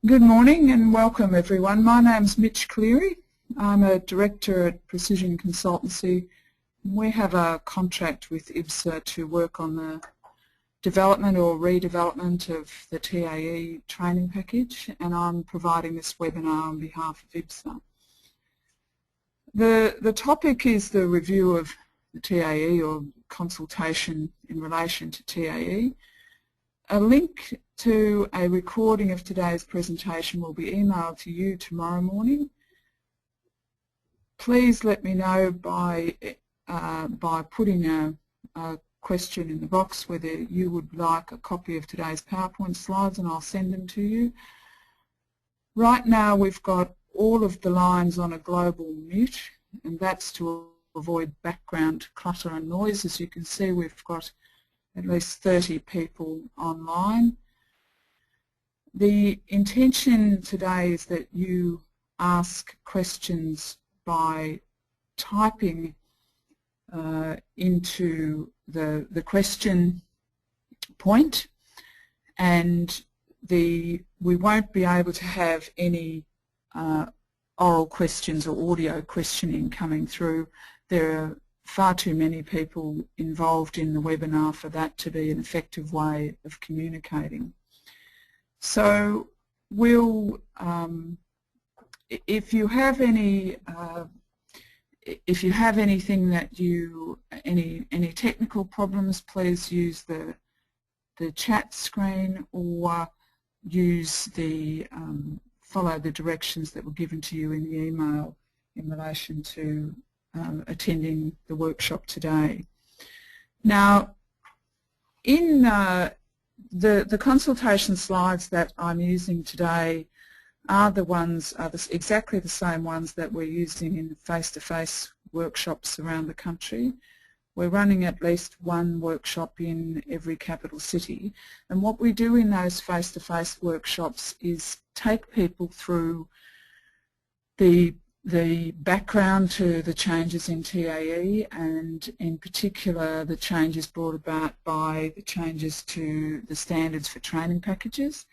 Good morning and welcome everyone. My name's Mitch Cleary. I'm a Director at Precision Consultancy. We have a contract with IBSA to work on the development or redevelopment of the TAE training package, and I'm providing this webinar on behalf of IBSA. The topic is the review of the TAE or consultation in relation to TAE. A link to a recording of today's presentation will be emailed to you tomorrow morning. Please let me know by putting a question in the box whether you would like a copy of today's PowerPoint slides, and I'll send them to you. Right now we've got all of the lines on a global mute, and that's to avoid background clutter and noise. As you can see, we've got at least 30 people online. The intention today is that you ask questions by typing into the question point, and we won't be able to have any oral questions or audio questioning coming through. There are far too many people involved in the webinar for that to be an effective way of communicating. So we'll, if you have anything that any technical problems, please use the chat screen or use follow the directions that were given to you in the email in relation to attending the workshop today. Now, in the consultation slides that I'm using today are exactly the same ones that we're using in face-to-face workshops around the country. We're running at least one workshop in every capital city, and what we do in those face-to-face workshops is take people through the background to the changes in TAE, and in particular the changes brought about by the changes to the standards for training packages.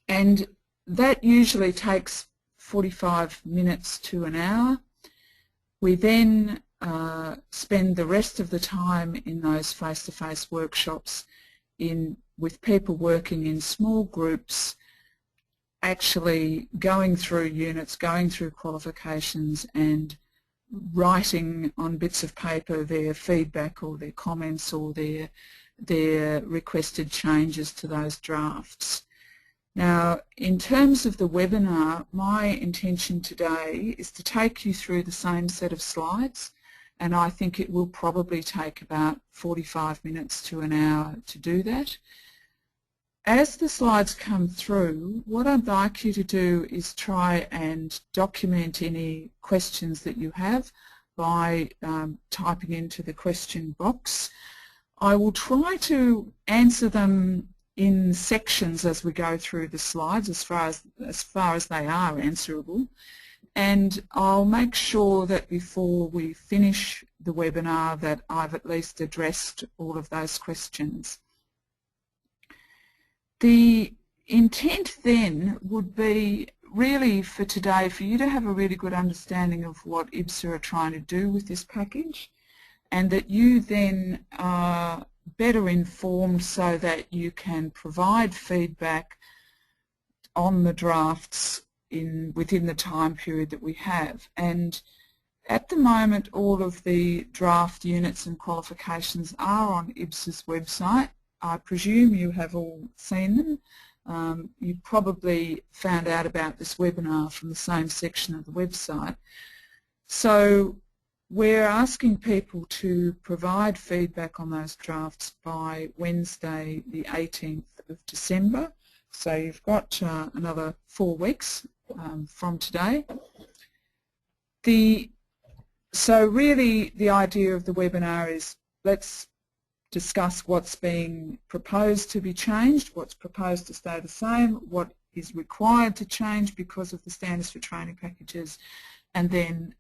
And that usually takes 45 minutes to an hour. We then spend the rest of the time in those face-to-face workshops with people working in small groups, actually going through units, going through qualifications, and writing on bits of paper their feedback or their comments or their requested changes to those drafts. Now, in terms of the webinar, my intention today is to take you through the same set of slides, and I think it will probably take about 45 minutes to an hour to do that. As the slides come through, what I'd like you to do is try and document any questions that you have by typing into the question box. I will try to answer them in sections as we go through the slides, as far as they are answerable, and I'll make sure that before we finish the webinar that I've at least addressed all of those questions. The intent then would be really for today for you to have a really good understanding of what IBSA are trying to do with this package, and that you then are better informed so that you can provide feedback on the drafts within the time period that we have. And at the moment, all of the draft units and qualifications are on IBSA's website. I presume you have all seen them. You probably found out about this webinar from the same section of the website. So we're asking people to provide feedback on those drafts by Wednesday the 18th of December. So you've got another 4 weeks from today. So really the idea of the webinar is let's discuss what's being proposed to be changed, what's proposed to stay the same, what is required to change because of the standards for training packages, and then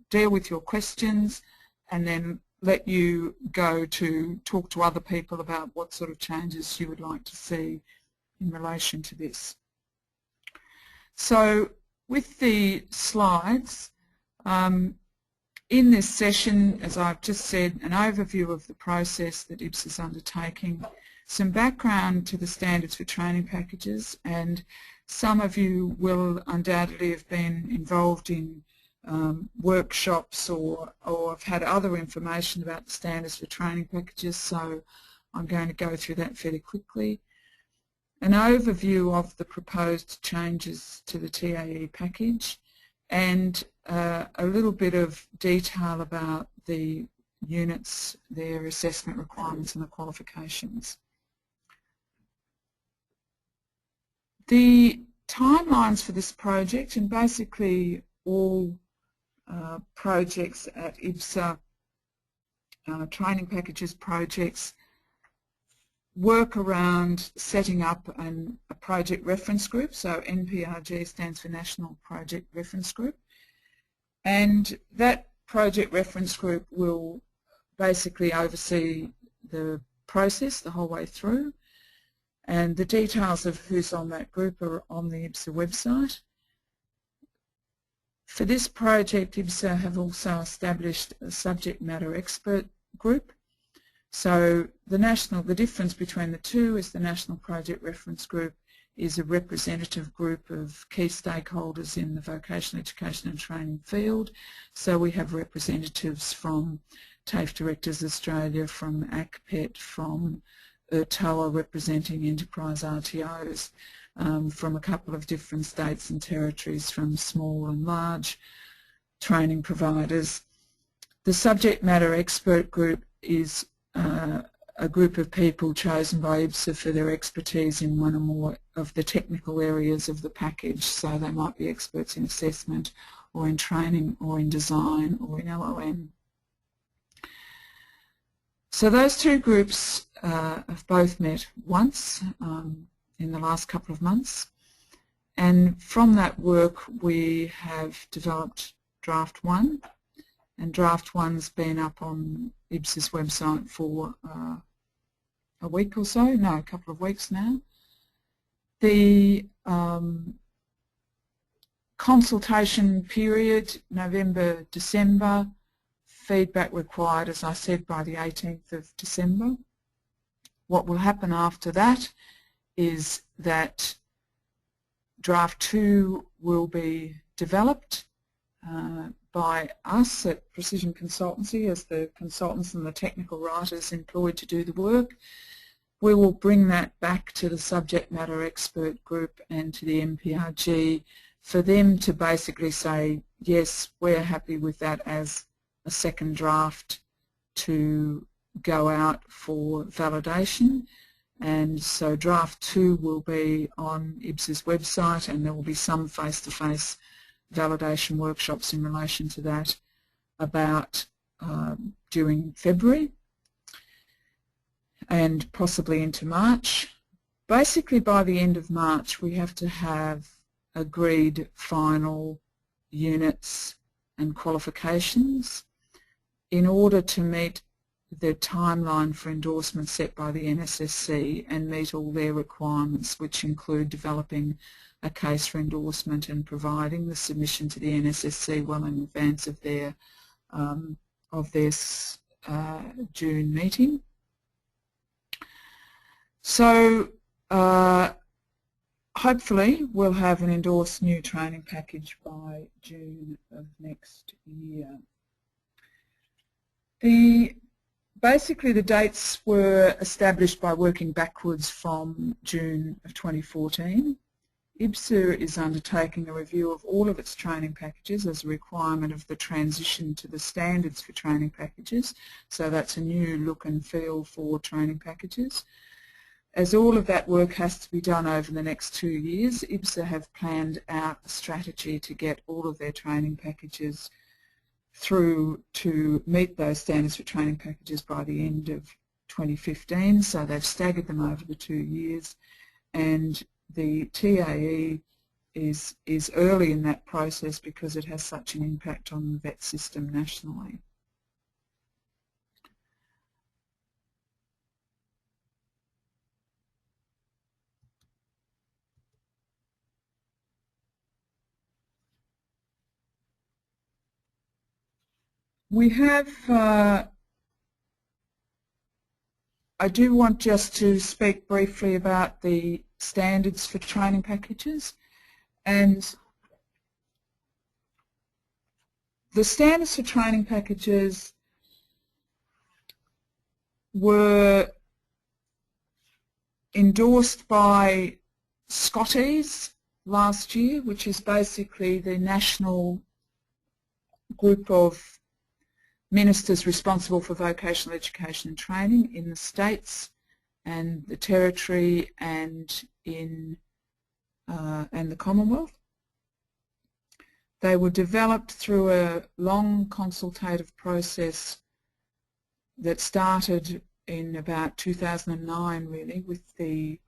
deal with your questions, and then let you go to talk to other people about what sort of changes you would like to see in relation to this. So with the slides, in this session, as I've just said, an overview of the process that IBSA is undertaking, some background to the standards for training packages, and some of you will undoubtedly have been involved in workshops or have had other information about the standards for training packages, so I'm going to go through that fairly quickly. An overview of the proposed changes to the TAE package, and a little bit of detail about the units, their assessment requirements and the qualifications. The timelines for this project, and basically all projects at IBSA, training packages projects, work around setting up a project reference group. So NPRG stands for National Project Reference Group, and that project reference group will basically oversee the process the whole way through, and the details of who's on that group are on the IBSA website. For this project, IBSA have also established a subject matter expert group. So the difference between the two is the National Project Reference Group is a representative group of key stakeholders in the vocational education and training field. So we have representatives from TAFE Directors Australia, from ACPET, from TOA representing enterprise RTOs, from a couple of different states and territories, from small and large training providers. The subject matter expert group is a group of people chosen by IBSA for their expertise in one or more of the technical areas of the package. So they might be experts in assessment or in training or in design or in LOM. So those two groups have both met once in the last couple of months, and from that work we have developed Draft 1, and Draft 1's been up on IBSA's website for a week or so, no, a couple of weeks now. The consultation period, November, December, feedback required, as I said, by the 18th of December. What will happen after that is that Draft 2 will be developed by us at Precision Consultancy as the consultants and the technical writers employed to do the work. We will bring that back to the subject matter expert group and to the NPRG for them to basically say, yes, we're happy with that as a second draft to go out for validation. And so Draft 2 will be on IBSA's website, and there will be some face-to-face validation workshops in relation to that about during February and possibly into March. Basically by the end of March we have to have agreed final units and qualifications in order to meet the timeline for endorsement set by the NSSC and meet all their requirements, which include developing a case for endorsement and providing the submission to the NSSC well in advance of their June meeting. So hopefully we'll have an endorsed new training package by June of next year. Basically the dates were established by working backwards from June of 2014. IBSA is undertaking a review of all of its training packages as a requirement of the transition to the standards for training packages. So that's a new look and feel for training packages. As all of that work has to be done over the next 2 years, IBSA have planned out a strategy to get all of their training packages through to meet those standards for training packages by the end of 2015. So they've staggered them over the 2 years, and the TAE is early in that process because it has such an impact on the VET system nationally. We have, I do want just to speak briefly about the standards for training packages. And the standards for training packages were endorsed by Scotties last year, which is basically the national group of ministers responsible for vocational education and training in the states and the territory and in and the Commonwealth. They were developed through a long consultative process that started in about 2009 really with the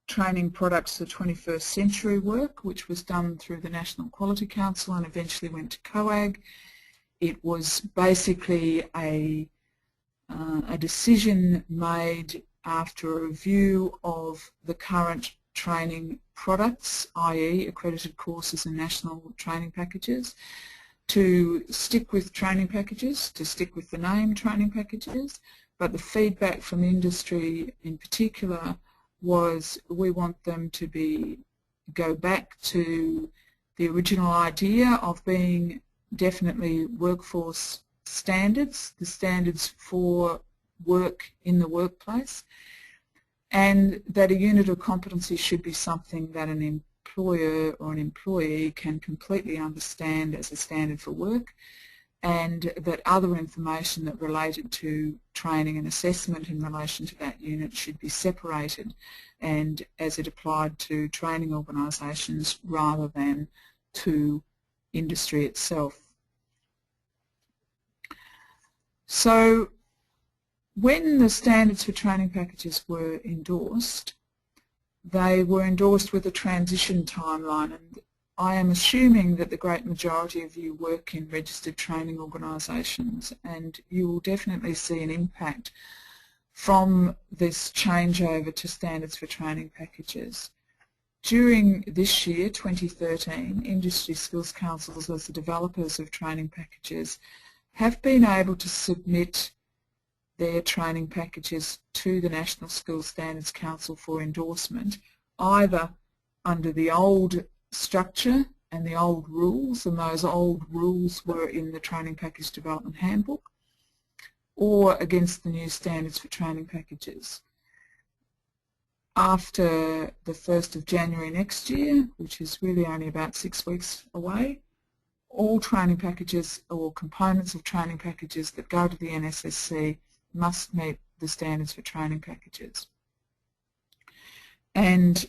Training Products of the 21st Century work, which was done through the National Quality Council and eventually went to COAG. It was basically a decision made after a review of the current training products, i.e. accredited courses and national training packages, to stick with training packages, to stick with the name training packages, but the feedback from the industry in particular was we want them to go back to the original idea of being definitely workforce standards, the standards for work in the workplace, and that a unit of competency should be something that an employer or an employee can completely understand as a standard for work, and that other information that related to training and assessment in relation to that unit should be separated and as it applied to training organisations rather than to industry itself. So when the standards for training packages were endorsed, they were endorsed with a transition timeline, and I am assuming that the great majority of you work in registered training organisations, and you will definitely see an impact from this changeover to standards for training packages. During this year, 2013, industry skills councils as the developers of training packages have been able to submit their training packages to the National Skills Standards Council for endorsement, either under the old structure and the old rules, and those old rules were in the Training Package Development Handbook, or against the new standards for training packages. After the 1st of January next year, which is really only about 6 weeks away, all training packages or components of training packages that go to the NSSC must meet the standards for training packages. And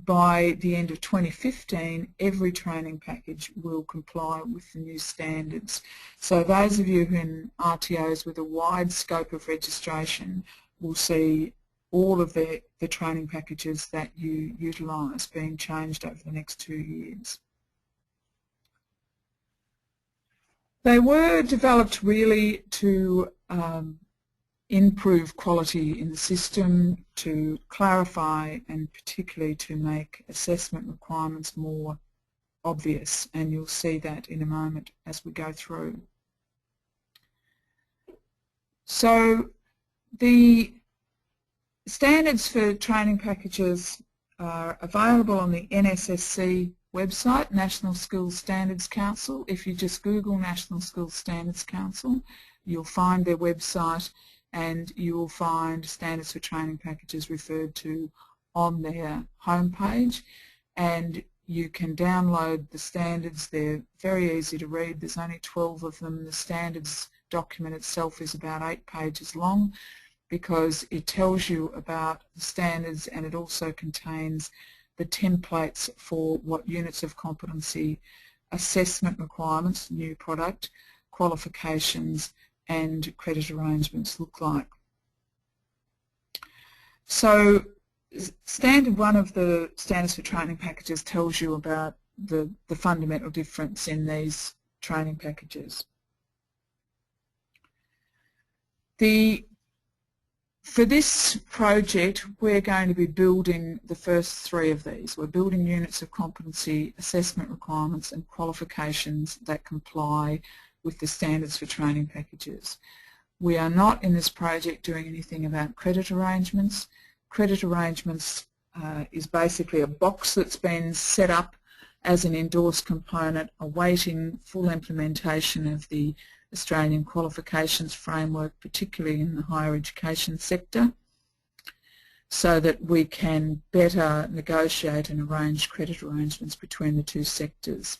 by the end of 2015, every training package will comply with the new standards. So those of you who are in RTOs with a wide scope of registration will see all of the training packages that you utilise being changed over the next 2 years. They were developed really to improve quality in the system, to clarify and particularly to make assessment requirements more obvious, and you'll see that in a moment as we go through. So the standards for training packages are available on the NSSC website, National Skills Standards Council. If you just Google National Skills Standards Council, you'll find their website and you will find standards for training packages referred to on their homepage, and you can download the standards. They're very easy to read. There's only 12 of them. The standards document itself is about 8 pages long because it tells you about the standards, and it also contains the templates for what units of competency, assessment requirements, new product, qualifications and credit arrangements look like. So standard one of the standards for training packages tells you about the fundamental difference in these training packages. For this project, we're going to be building the first 3 of these. We're building units of competency, assessment requirements and qualifications that comply with the standards for training packages. We are not in this project doing anything about credit arrangements. Credit arrangements is basically a box that's been set up as an endorsed component awaiting full implementation of the Australian qualifications framework, particularly in the higher education sector, so that we can better negotiate and arrange credit arrangements between the two sectors.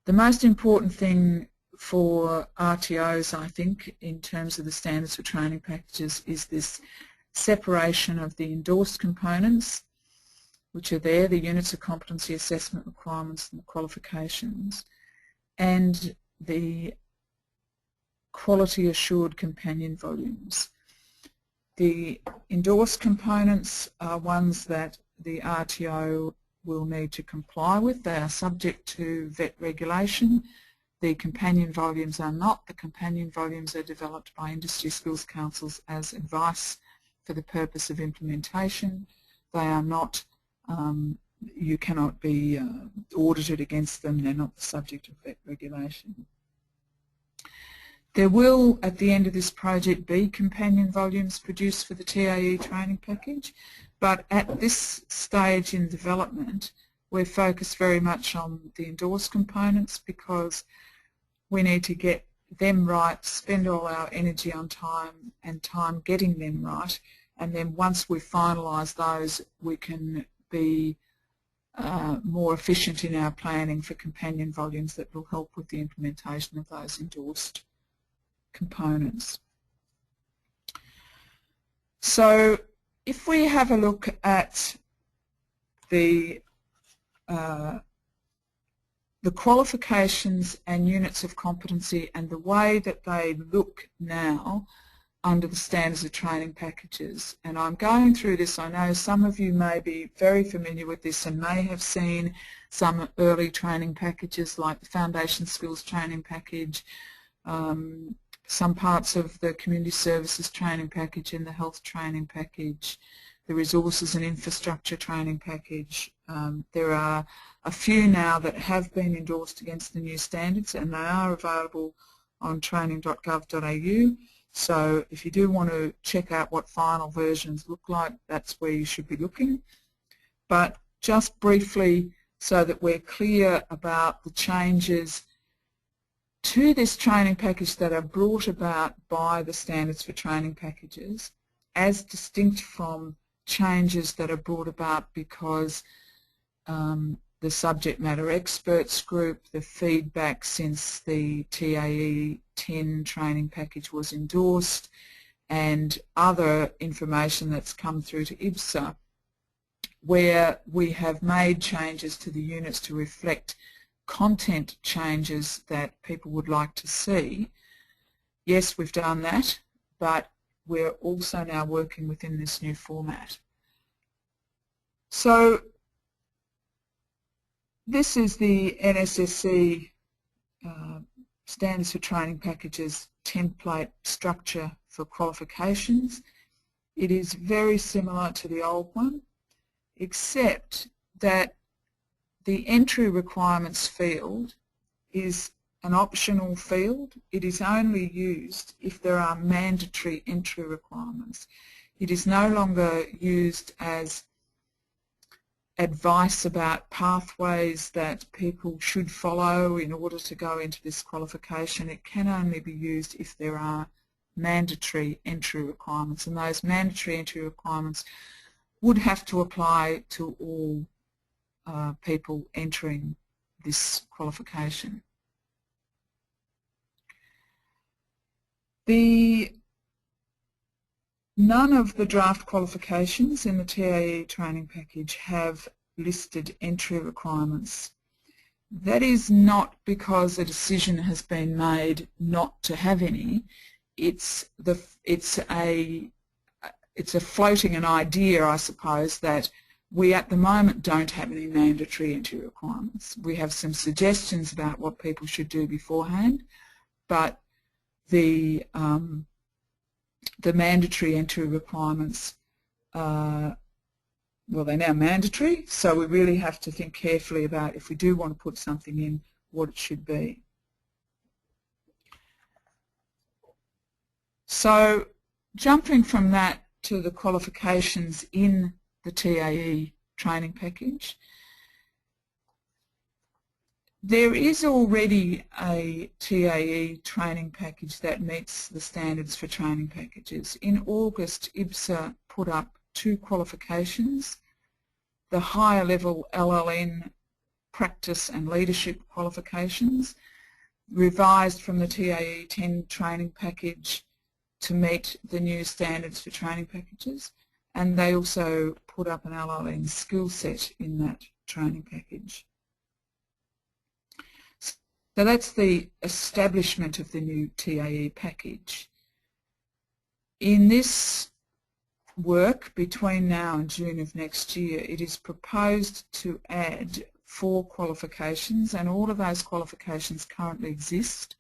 The most important thing for RTOs, I think, in terms of the standards for training packages is this separation of the endorsed components, which are there, the units of competency assessment requirements and the qualifications, and the quality assured companion volumes. The endorsed components are ones that the RTO will need to comply with. They are subject to VET regulation. The companion volumes are not. The companion volumes are developed by industry skills councils as advice for the purpose of implementation. They are not, you cannot be audited against them. They're not the subject of VET regulation. There will, at the end of this project, be companion volumes produced for the TAE training package, but at this stage in development, we're focused very much on the endorsed components because we need to get them right, spend all our energy on time and time getting them right, and then once we've finalised those, we can be more efficient in our planning for companion volumes that will help with the implementation of those endorsed components. So if we have a look at the qualifications and units of competency and the way that they look now under the standards of training packages, and I'm going through this, I know some of you may be very familiar with this and may have seen some early training packages like the Foundation Skills Training Package, some parts of the Community Services Training Package and the Health Training Package, the Resources and Infrastructure Training Package. There are a few now that have been endorsed against the new standards and they are available on training.gov.au. So if you do want to check out what final versions look like, that's where you should be looking. But just briefly, so that we're clear about the changes to this training package that are brought about by the standards for training packages, as distinct from changes that are brought about because the subject matter experts group, the feedback since the TAE 10 training package was endorsed, and other information that's come through to IBSA, where we have made changes to the units to reflect content changes that people would like to see. Yes, we've done that, but we're also now working within this new format. So this is the NSSC Standards for Training Packages template structure for qualifications. It is very similar to the old one, except that the entry requirements field is an optional field. It is only used if there are mandatory entry requirements. It is no longer used as advice about pathways that people should follow in order to go into this qualification. It can only be used if there are mandatory entry requirements, and those mandatory entry requirements would have to apply to all people entering this qualification. None of the draft qualifications in the TAE training package have listed entry requirements. That is not because a decision has been made not to have any. It's a floating an idea, I suppose, that we at the moment don't have any mandatory entry requirements. We have some suggestions about what people should do beforehand, but the mandatory entry requirements, well, they're now mandatory, so we really have to think carefully about, if we do want to put something in, what it should be. So jumping from that to the qualifications in the TAE training package, there is already a TAE training package that meets the standards for training packages. In August, IBSA put up 2 qualifications, the higher level LLN practice and leadership qualifications, revised from the TAE 10 training package to meet the new standards for training packages, and they also put up an LLN skill set in that training package. So that's the establishment of the new TAE package. In this work between now and June of next year, it is proposed to add 4 qualifications, and all of those qualifications currently exist.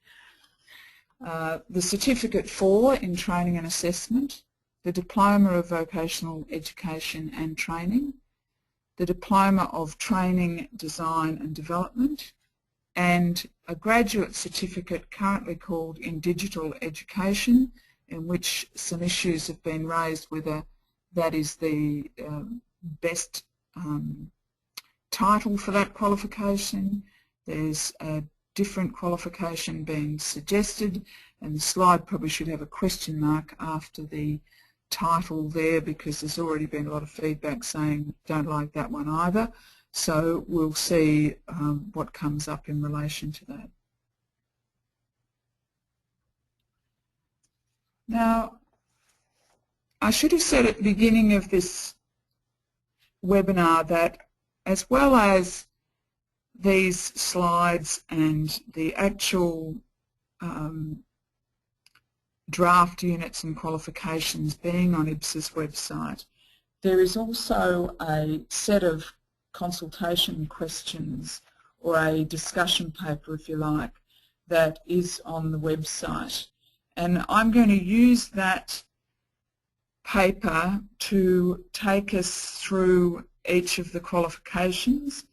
The Certificate 4 in Training and Assessment, the Diploma of Vocational Education and Training, the Diploma of Training, Design and Development, and a graduate certificate currently called in Digital Education, in which some issues have been raised whether that is the best title for that qualification. There's a different qualification being suggested, and the slide probably should have a question mark after the title there, because there's already been a lot of feedback saying don't like that one either. So we'll see what comes up in relation to that. Now, I should have said at the beginning of this webinar that as well as these slides and the actual draft units and qualifications being on IBSA's website, there is also a set of consultation questions, or a discussion paper if you like, that is on the website. And I'm going to use that paper to take us through each of the qualifications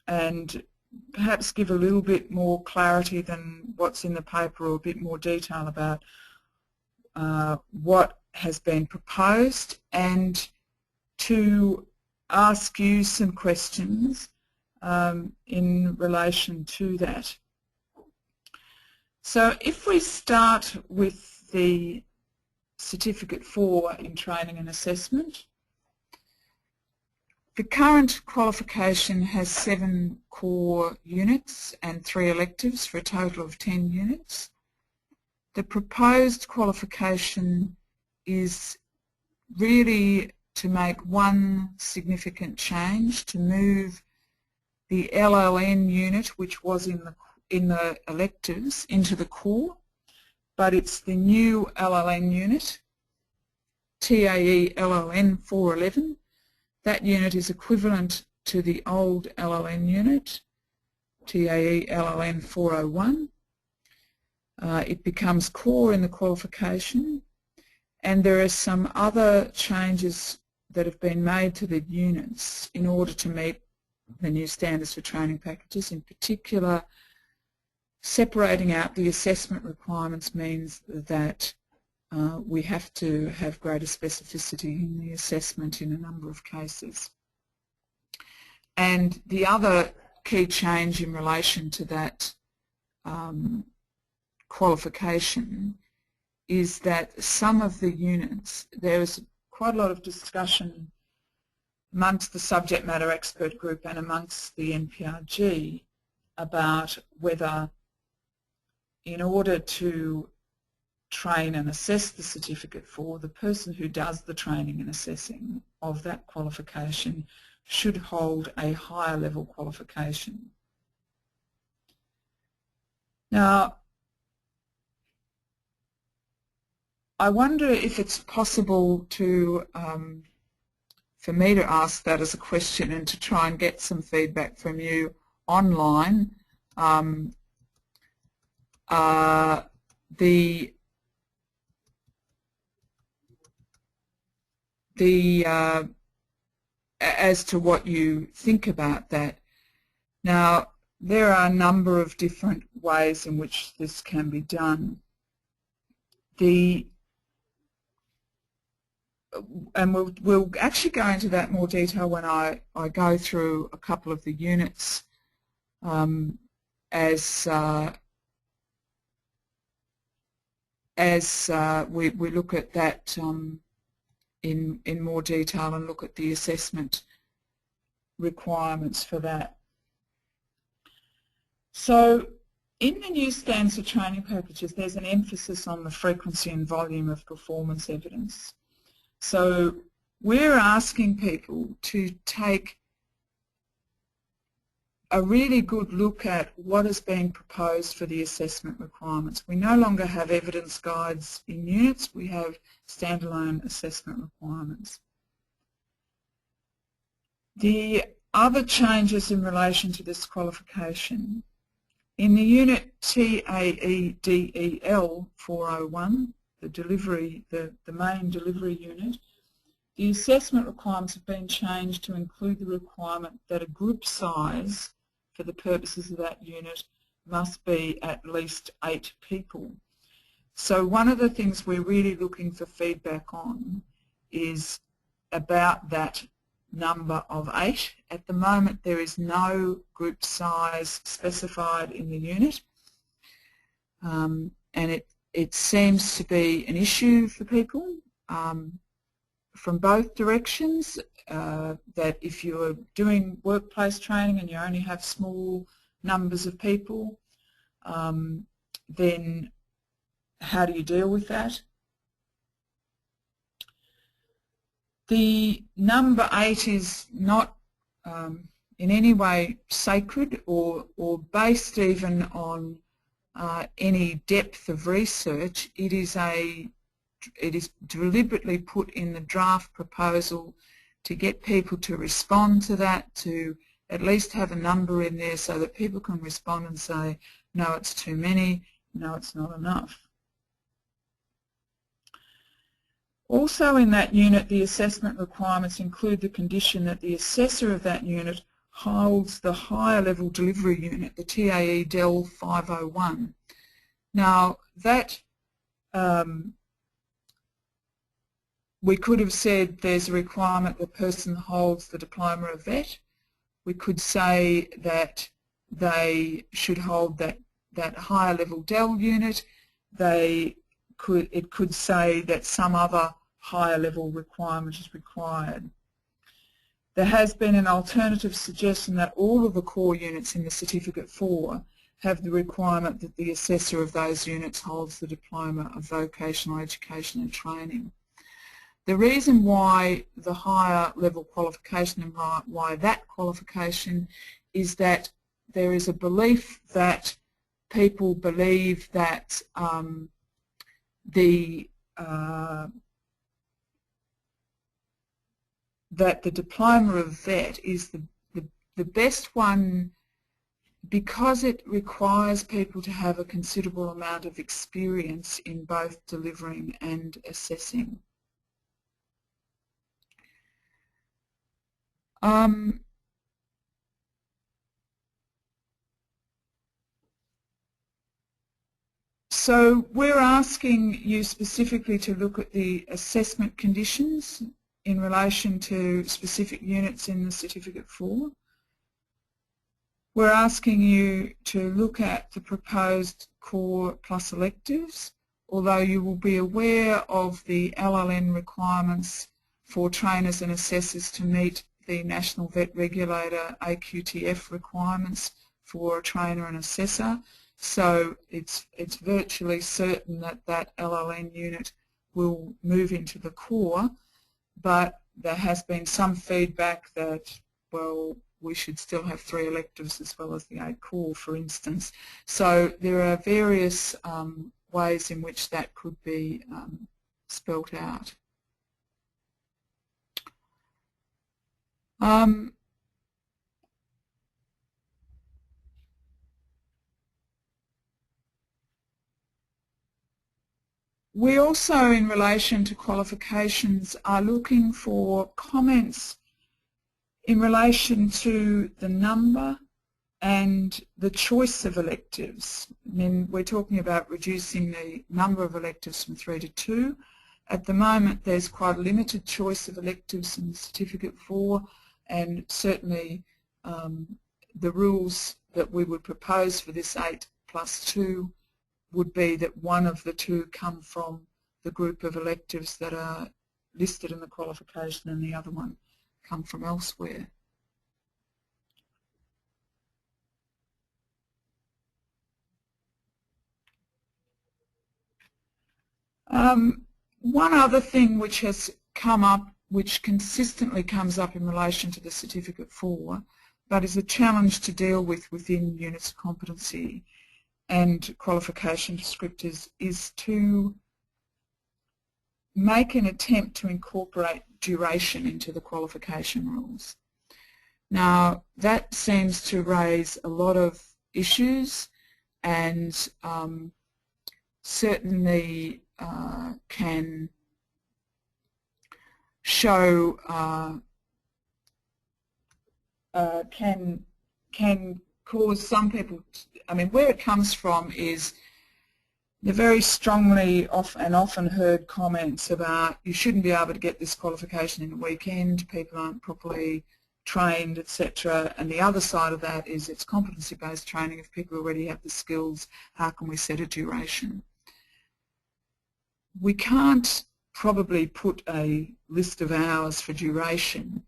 and perhaps give a little bit more clarity than what's in the paper, or a bit more detail about what has been proposed, and to ask you some questions in relation to that. So if we start with the Certificate 4 in Training and Assessment, the current qualification has 7 core units and 3 electives for a total of 10 units. The proposed qualification is really to make one significant change, to move the LLN unit, which was in the electives, into the core, but it's the new LLN unit, TAE LLN 411. That unit is equivalent to the old LLN unit, TAE LLN 401. It becomes core in the qualification, and there are some other changes that have been made to the units in order to meet the new standards for training packages. In particular, separating out the assessment requirements means that we have to have greater specificity in the assessment in a number of cases. And the other key change in relation to that qualification is that some of the units, there is quite a lot of discussion amongst the subject matter expert group and amongst the NPRG about whether, in order to train and assess the Certificate 4, the person who does the training and assessing of that qualification should hold a higher level qualification. Now, I wonder if it's possible to, for me to ask that as a question and to try and get some feedback from you online. As to what you think about that. Now, there are a number of different ways in which this can be done. The and we'll actually go into that more detail when I go through a couple of the units as we look at that in more detail and look at the assessment requirements for that. So in the new standards for training packages, there's an emphasis on the frequency and volume of performance evidence. So we're asking people to take a really good look at what is being proposed for the assessment requirements. We no longer have evidence guides in units, we have standalone assessment requirements. The other changes in relation to this qualification, in the unit TAE DEL 401, the main delivery unit, the assessment requirements have been changed to include the requirement that a group size for the purposes of that unit must be at least 8 people. So one of the things we're really looking for feedback on is about that number of 8. At the moment there is no group size specified in the unit, and it seems to be an issue for people from both directions, that if you're doing workplace training and you only have small numbers of people, then how do you deal with that? The number 8 is not in any way sacred or based even on any depth of research. It is deliberately put in the draft proposal to get people to respond to that, to at least have a number in there so that people can respond and say, no, it's too many, no, it's not enough. Also in that unit, the assessment requirements include the condition that the assessor of that unit holds the higher level delivery unit, the TAE DEL 501. Now that we could have said there's a requirement the person holds the diploma of vet. We could say that they should hold that higher level DEL unit. It could say that some other higher level requirement is required. There has been an alternative suggestion that all of the core units in the Certificate 4 have the requirement that the assessor of those units holds the diploma of vocational education and training. The reason why the higher level qualification and why that qualification is that there is a belief that people believe that that the diploma of vet is the best one because it requires people to have a considerable amount of experience in both delivering and assessing. So we're asking you specifically to look at the assessment conditions in relation to specific units in the Certificate 4. We're asking you to look at the proposed core plus electives, although you will be aware of the LLN requirements for trainers and assessors to meet the National Vet Regulator AQTF requirements for a trainer and assessor. So it's virtually certain that that LLN unit will move into the core, but there has been some feedback that, well, we should still have 3 electives as well as the 8 core, for instance. So there are various ways in which that could be spelt out. We also, in relation to qualifications, are looking for comments in relation to the number and the choice of electives. I mean, we're talking about reducing the number of electives from 3 to 2, At the moment there's quite a limited choice of electives in Certificate 4, and certainly the rules that we would propose for this 8+2 would be that one of the two come from the group of electives that are listed in the qualification and the other one come from elsewhere. One other thing which has come up, which consistently comes up in relation to the Certificate 4, but is a challenge to deal with within units of competency and qualification descriptors, is to make an attempt to incorporate duration into the qualification rules. Now, that seems to raise a lot of issues and certainly can show can cause some people, I mean, where it comes from is the very strongly and often heard comments about you shouldn't be able to get this qualification in a weekend, people aren't properly trained, etc. And the other side of that is it's competency-based training. If people already have the skills, how can we set a duration? We can't probably put a list of hours for duration,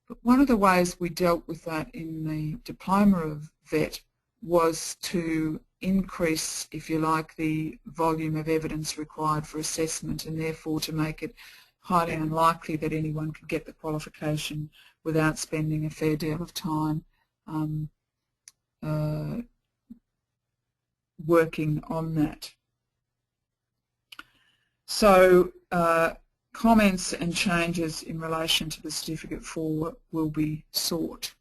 but one of the ways we dealt with that in the diploma of VET was to increase, if you like, the volume of evidence required for assessment, and therefore to make it highly unlikely that anyone could get the qualification without spending a fair deal of time working on that. So comments and changes in relation to the Certificate 4 will be sought.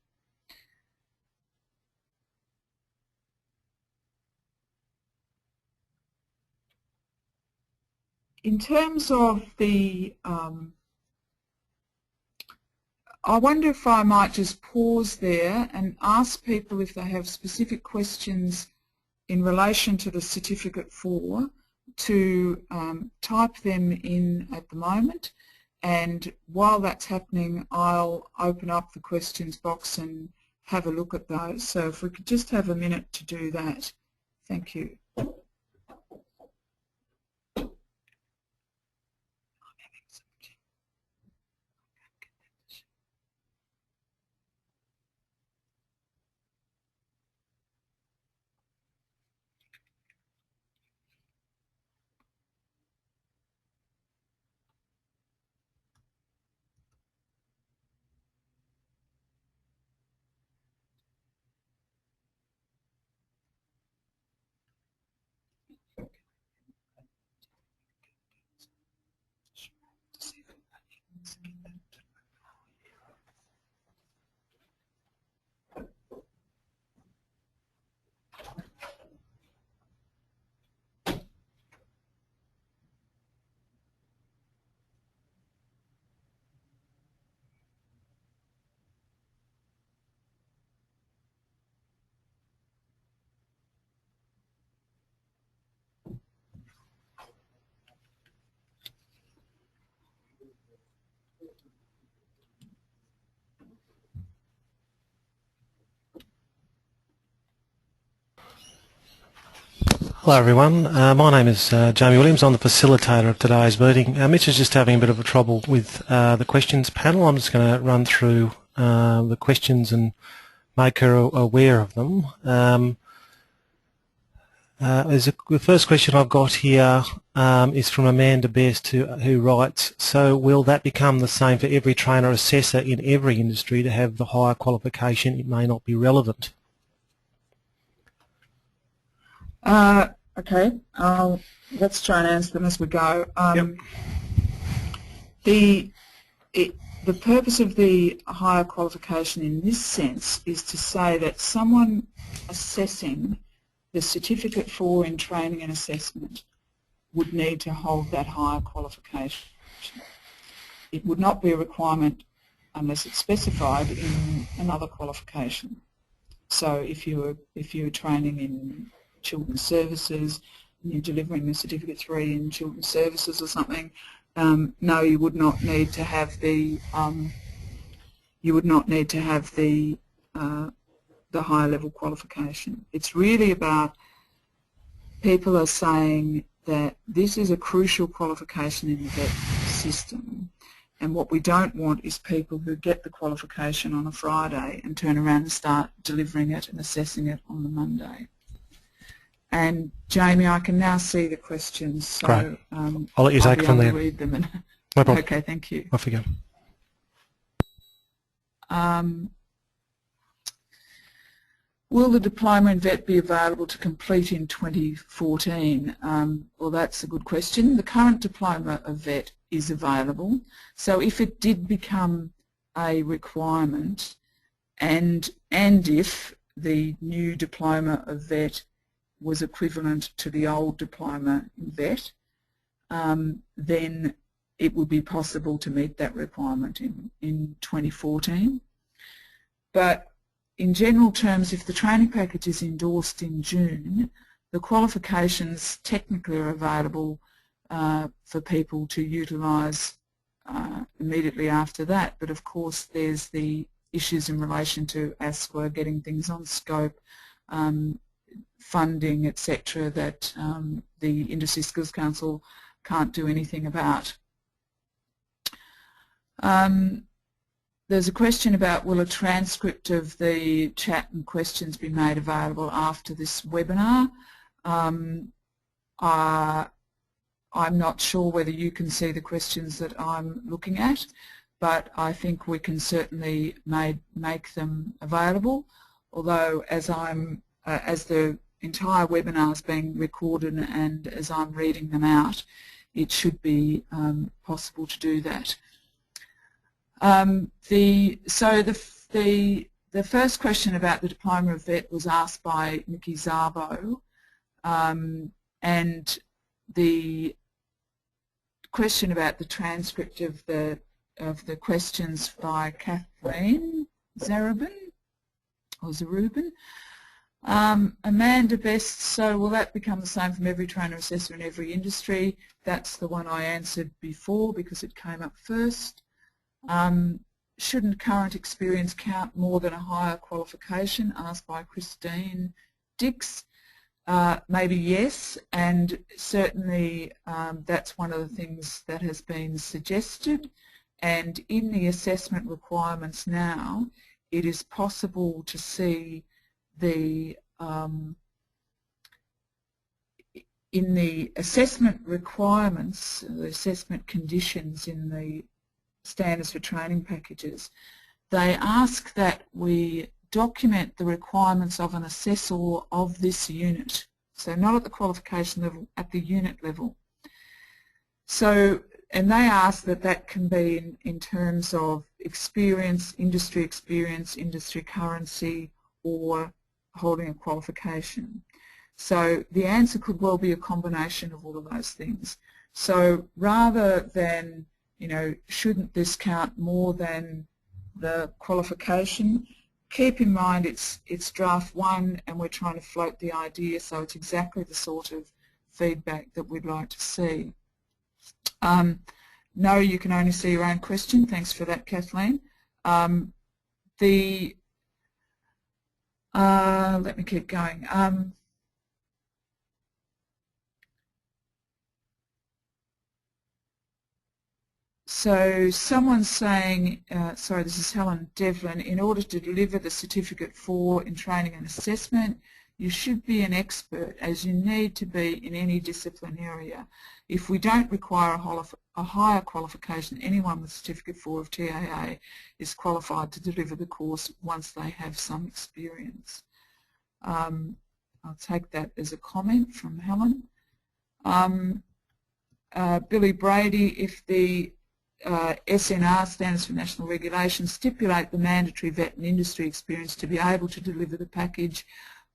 In terms of the, I wonder if I might just pause there and ask people if they have specific questions in relation to the Certificate 4 to type them in at the moment, and while that's happening I'll open up the questions box and have a look at those. So if we could just have a minute to do that. Thank you. Hello everyone, my name is Jamie Williams. I'm the facilitator of today's meeting. Mitch is just having a bit of a trouble with the questions panel. I'm just going to run through the questions and make her aware of them. The first question I've got here is from Amanda Best, who writes, so will that become the same for every trainer assessor in every industry to have the higher qualification? It may not be relevant. Okay, let's try and answer them as we go. Yep. The purpose of the higher qualification in this sense is to say that someone assessing the Certificate 4 in training and assessment would need to hold that higher qualification. It would not be a requirement unless it's specified in another qualification. So if you're training in children's services and you're delivering the Certificate 3 in children's services or something, no, you would not need to have the higher level qualification. It's really about people are saying that this is a crucial qualification in the VET system, and what we don't want is people who get the qualification on a Friday and turn around and start delivering it and assessing it on the Monday. And Jamie, I can now see the questions, so Great. I'll let you take it from there. Read them. And no problem. Okay, thank you. Off you go. Will the diploma in VET be available to complete in 2014? Well, that's a good question. The current diploma of VET is available. So if it did become a requirement, and if the new diploma of VET was equivalent to the old diploma in VET, then it would be possible to meet that requirement in 2014. But in general terms, if the training package is endorsed in June, the qualifications technically are available for people to utilise immediately after that. But of course, there's the issues in relation to ASQA, getting things on scope, funding, etc., that the Industry Skills Council can't do anything about. There's a question about, will a transcript of the chat and questions be made available after this webinar? I'm not sure whether you can see the questions that I'm looking at, but I think we can certainly make them available, although as the entire webinar is being recorded and as I'm reading them out, it should be possible to do that. The first question about the diploma of VET was asked by Nikki Szabo, and the question about the transcript of the questions by Kathleen Zarubin. Amanda Best, so will that become the same from every trainer assessor in every industry? That's the one I answered before because it came up first. Shouldn't current experience count more than a higher qualification? Asked by Christine Dix. Maybe yes, and certainly that's one of the things that has been suggested, and in the assessment requirements now it is possible to see the in the assessment requirements, the assessment conditions in the standards for training packages, they ask that we document the requirements of an assessor of this unit. So not at the qualification level, at the unit level. So, and they ask that that can be in terms of experience, industry currency, or holding a qualification. So the answer could well be a combination of all of those things. So rather than, you know, shouldn't this count more than the qualification, keep in mind it's draft 1 and we're trying to float the idea, so it's exactly the sort of feedback that we'd like to see. No, you can only see your own question. Thanks for that, Kathleen. Let me keep going. So someone's saying, sorry, this is Helen Devlin, in order to deliver the Certificate 4 in Training and Assessment, you should be an expert, as you need to be in any discipline area. If we don't require a higher qualification, anyone with Certificate 4 of TAA is qualified to deliver the course once they have some experience. I'll take that as a comment from Helen. Billy Brady, if the SNR, Standards for National Regulation, stipulate the mandatory vet and industry experience to be able to deliver the package,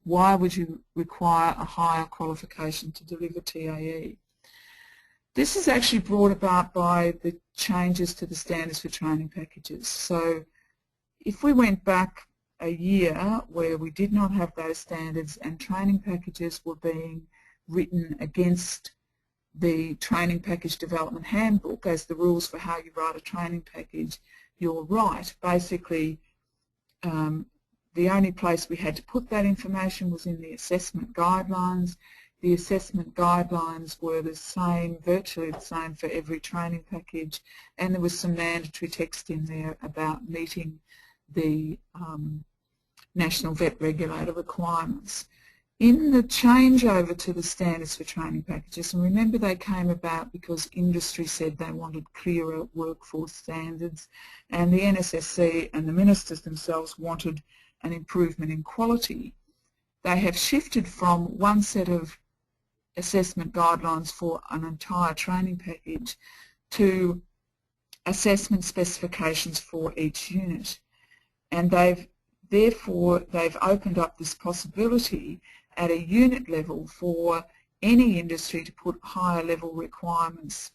why would you require a higher qualification to deliver TAE? This is actually brought about by the changes to the standards for training packages. So if we went back a year where we did not have those standards and training packages were being written against the Training Package Development Handbook as the rules for how you write a training package, you're right. Basically, the only place we had to put that information was in the assessment guidelines. The assessment guidelines were the same, virtually the same for every training package, and there was some mandatory text in there about meeting the National Vet Regulator requirements. In the changeover to the standards for training packages, and remember they came about because industry said they wanted clearer workforce standards, and the NSSC and the ministers themselves wanted an improvement in quality. They have shifted from one set of assessment guidelines for an entire training package to assessment specifications for each unit, and therefore they've opened up this possibility at a unit level for any industry to put higher level requirements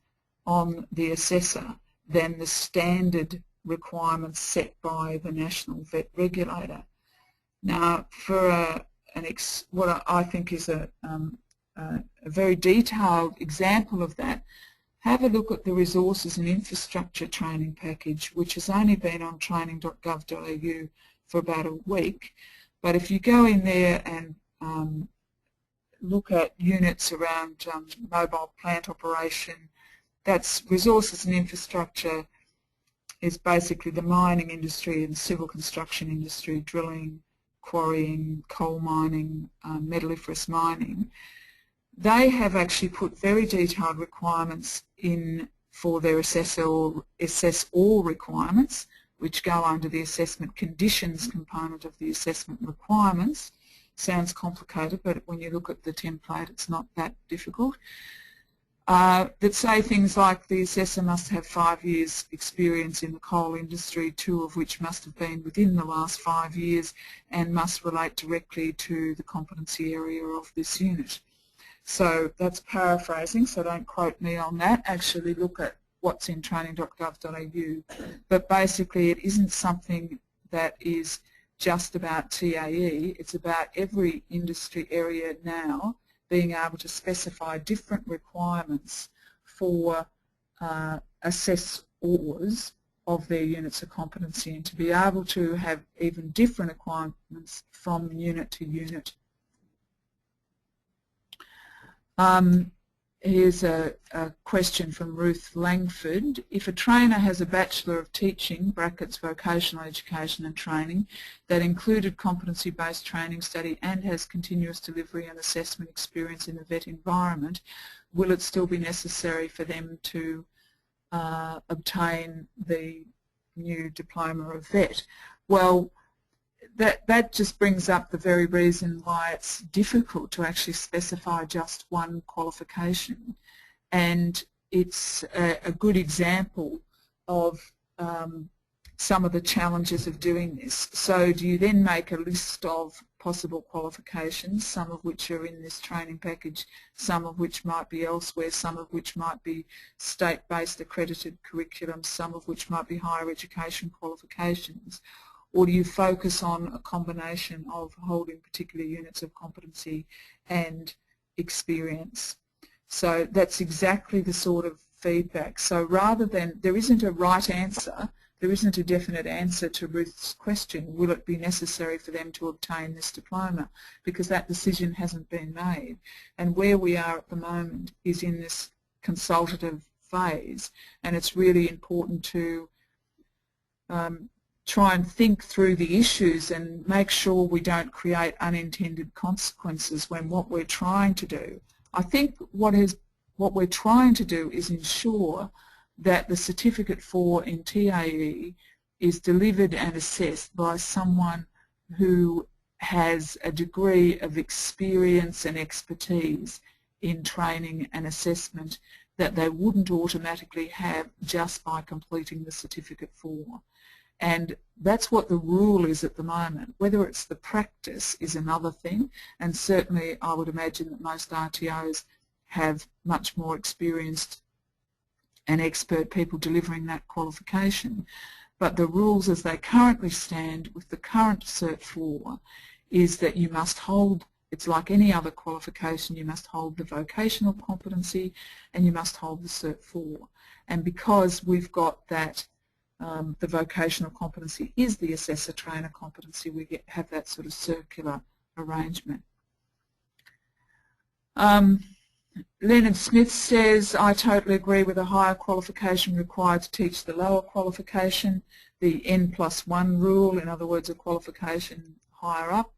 on the assessor than the standard requirements set by the National Vet Regulator. Now, for what I think is a very detailed example of that, have a look at the Resources and Infrastructure Training Package, which has only been on training.gov.au for about a week. But if you go in there and look at units around mobile plant operation, that's resources and infrastructure is basically the mining industry and civil construction industry, drilling, quarrying, coal mining, metalliferous mining. They have actually put very detailed requirements in for their assess all requirements, which go under the assessment conditions component of the assessment requirements. Sounds complicated, but when you look at the template, it's not that difficult. That say things like the assessor must have 5 years experience in the coal industry, 2 of which must have been within the last 5 years and must relate directly to the competency area of this unit. So that's paraphrasing, so don't quote me on that. Actually look at what's in training.gov.au. But basically it isn't something that is just about TAE, it's about every industry area now being able to specify different requirements for assessors of their units of competency, and to be able to have even different requirements from unit to unit. Here's a question from Ruth Langford. If a trainer has a Bachelor of Teaching, brackets vocational education and training, that included competency-based training study and has continuous delivery and assessment experience in the vet environment, will it still be necessary for them to obtain the new diploma of vet? Well, that just brings up the very reason why it's difficult to actually specify just one qualification, and it's a good example of some of the challenges of doing this. So do you then make a list of possible qualifications, some of which are in this training package, some of which might be elsewhere, some of which might be state-based accredited curriculum, some of which might be higher education qualifications? Or do you focus on a combination of holding particular units of competency and experience? So that's exactly the sort of feedback. So rather than, there isn't a right answer, there isn't a definite answer to Ruth's question, will it be necessary for them to obtain this diploma? Because that decision hasn't been made. And where we are at the moment is in this consultative phase, and it's really important to try and think through the issues and make sure we don't create unintended consequences when what we're trying to do. I think what we're trying to do is ensure that the Certificate 4 in TAE is delivered and assessed by someone who has a degree of experience and expertise in training and assessment that they wouldn't automatically have just by completing the Certificate 4. And that's what the rule is at the moment. Whether it's the practice is another thing, and certainly I would imagine that most RTOs have much more experienced and expert people delivering that qualification. But the rules as they currently stand with the current Cert 4 is that you must hold it's like any other qualification. You must hold the vocational competency and you must hold the Cert 4. And because we've got that, the vocational competency is the assessor trainer competency, we have that sort of circular arrangement. Leonard Smith says, I totally agree with a higher qualification required to teach the lower qualification, the N+1 rule, in other words a qualification higher up.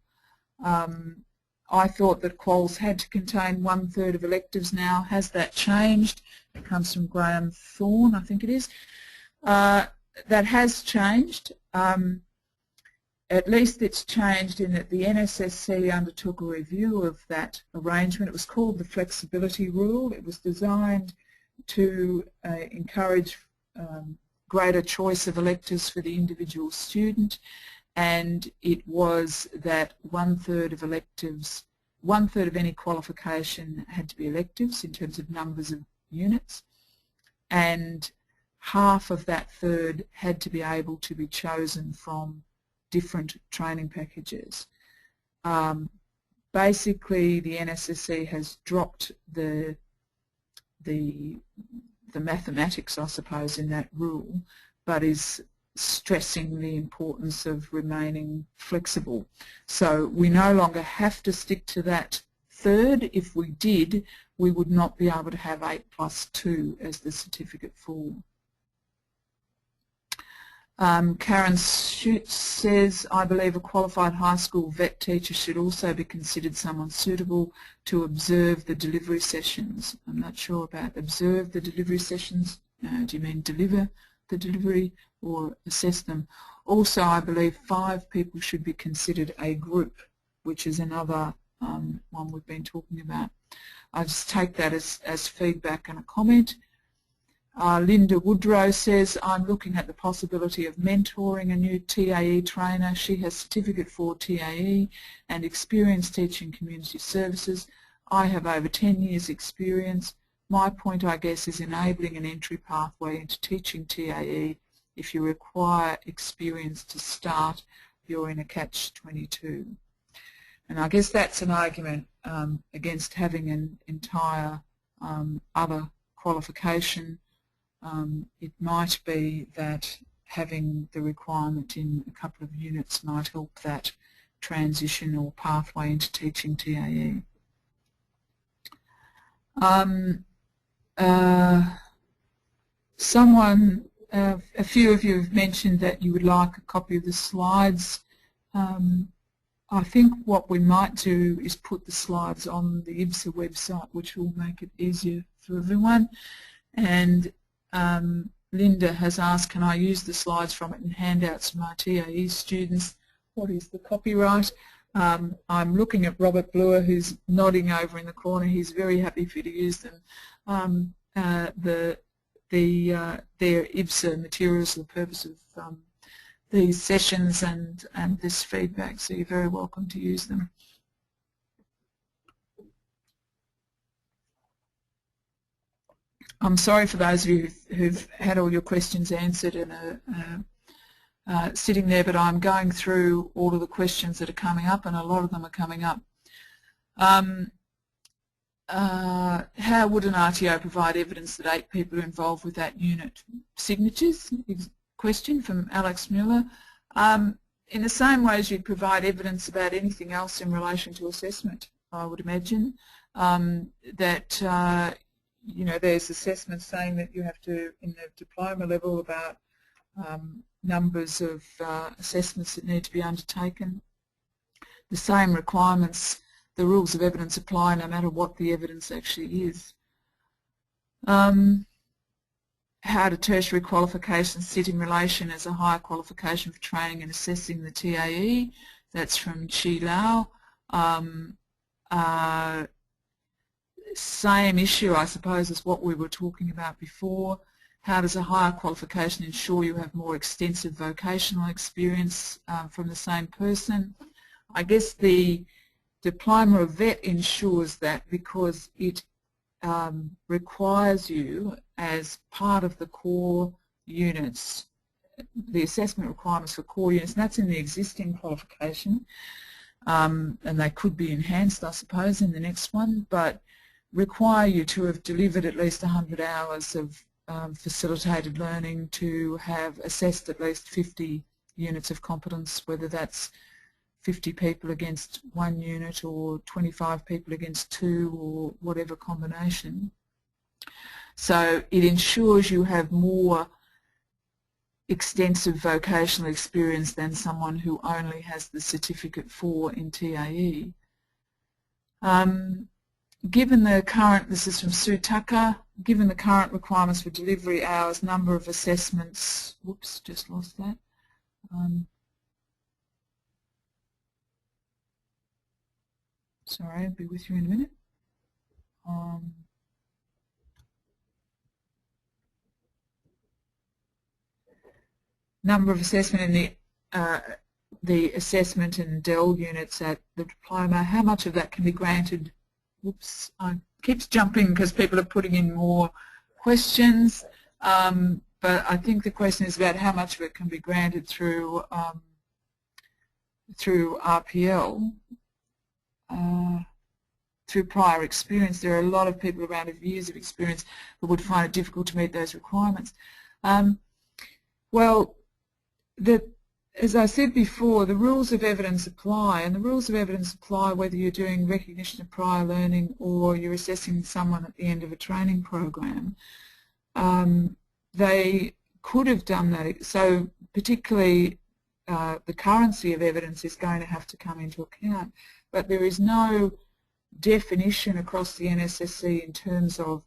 I thought that quals had to contain 1/3 of electives now. Has that changed? It comes from Graham Thorne, I think it is. That has changed. At least it's changed in that the NSSC undertook a review of that arrangement. It was called the flexibility rule. It was designed to encourage greater choice of electives for the individual student, and it was that 1/3 of electives, 1/3 of any qualification had to be electives in terms of numbers of units, and half of that third had to be able to be chosen from different training packages. Basically, the NSSC has dropped the mathematics, I suppose, in that rule, but is stressing the importance of remaining flexible. So we no longer have to stick to that third. If we did, we would not be able to have 8+2 as the certificate for. Karen Schutz says, I believe a qualified high school vet teacher should also be considered someone suitable to observe the delivery sessions. I'm not sure about observe the delivery sessions. Do you mean deliver the delivery or assess them? Also, I believe 5 people should be considered a group, which is another one we've been talking about. I just take that as feedback and a comment. Linda Woodrow says, I'm looking at the possibility of mentoring a new TAE trainer. She has certificate for TAE and experience teaching community services. I have over 10 years experience. My point, I guess, is enabling an entry pathway into teaching TAE. If you require experience to start, you're in a catch-22. And I guess that's an argument against having an entire other qualification. It might be that having the requirement in a couple of units might help that transition or pathway into teaching TAE. A few of you have mentioned that you would like a copy of the slides. I think what we might do is put the slides on the IBSA website, which will make it easier for everyone. And Linda has asked, can I use the slides from it and hand out to my TAE students? What is the copyright? I'm looking at Robert Bluer, who's nodding over in the corner. He's very happy for you to use them. Their IBSA materials for the purpose of these sessions and this feedback, so you're very welcome to use them. I'm sorry for those of you who've had all your questions answered and are sitting there, but I'm going through all of the questions that are coming up, and a lot of them are coming up. How would an RTO provide evidence that 8 people are involved with that unit? Signatures? Question from Alex Mueller. In the same way as you'd provide evidence about anything else in relation to assessment, I would imagine, that you know, there's assessments saying that you have to, in the diploma level, about numbers of assessments that need to be undertaken. The same requirements, the rules of evidence apply no matter what the evidence actually is. How do tertiary qualifications sit in relation as a higher qualification for training and assessing the TAE? That's from Chi Lau. Same issue, I suppose, as what we were talking about before. How does a higher qualification ensure you have more extensive vocational experience from the same person? I guess the Diploma of Vet ensures that because it requires you as part of the core units, the assessment requirements for core units, and that's in the existing qualification. and they could be enhanced, I suppose, in the next one, but require you to have delivered at least 100 hours of facilitated learning, to have assessed at least 50 units of competence, whether that's 50 people against 1 unit or 25 people against 2 or whatever combination. So it ensures you have more extensive vocational experience than someone who only has the Certificate 4 in TAE. Given the current, this is from Sue Tucker, given the current requirements for delivery hours, number of assessments, whoops, just lost that. Sorry, I'll be with you in a minute. Number of assessment in the assessment and DEL units at the diploma, how much of that can be granted? Whoops, I keeps jumping because people are putting in more questions, but I think the question is about how much of it can be granted through through RPL, through prior experience. There are a lot of people around with years of experience who would find it difficult to meet those requirements. Well, as I said before, the rules of evidence apply, and the rules of evidence apply whether you're doing recognition of prior learning or you're assessing someone at the end of a training program. They could have done that, so particularly the currency of evidence is going to have to come into account, but there is no definition across the NSSC in terms of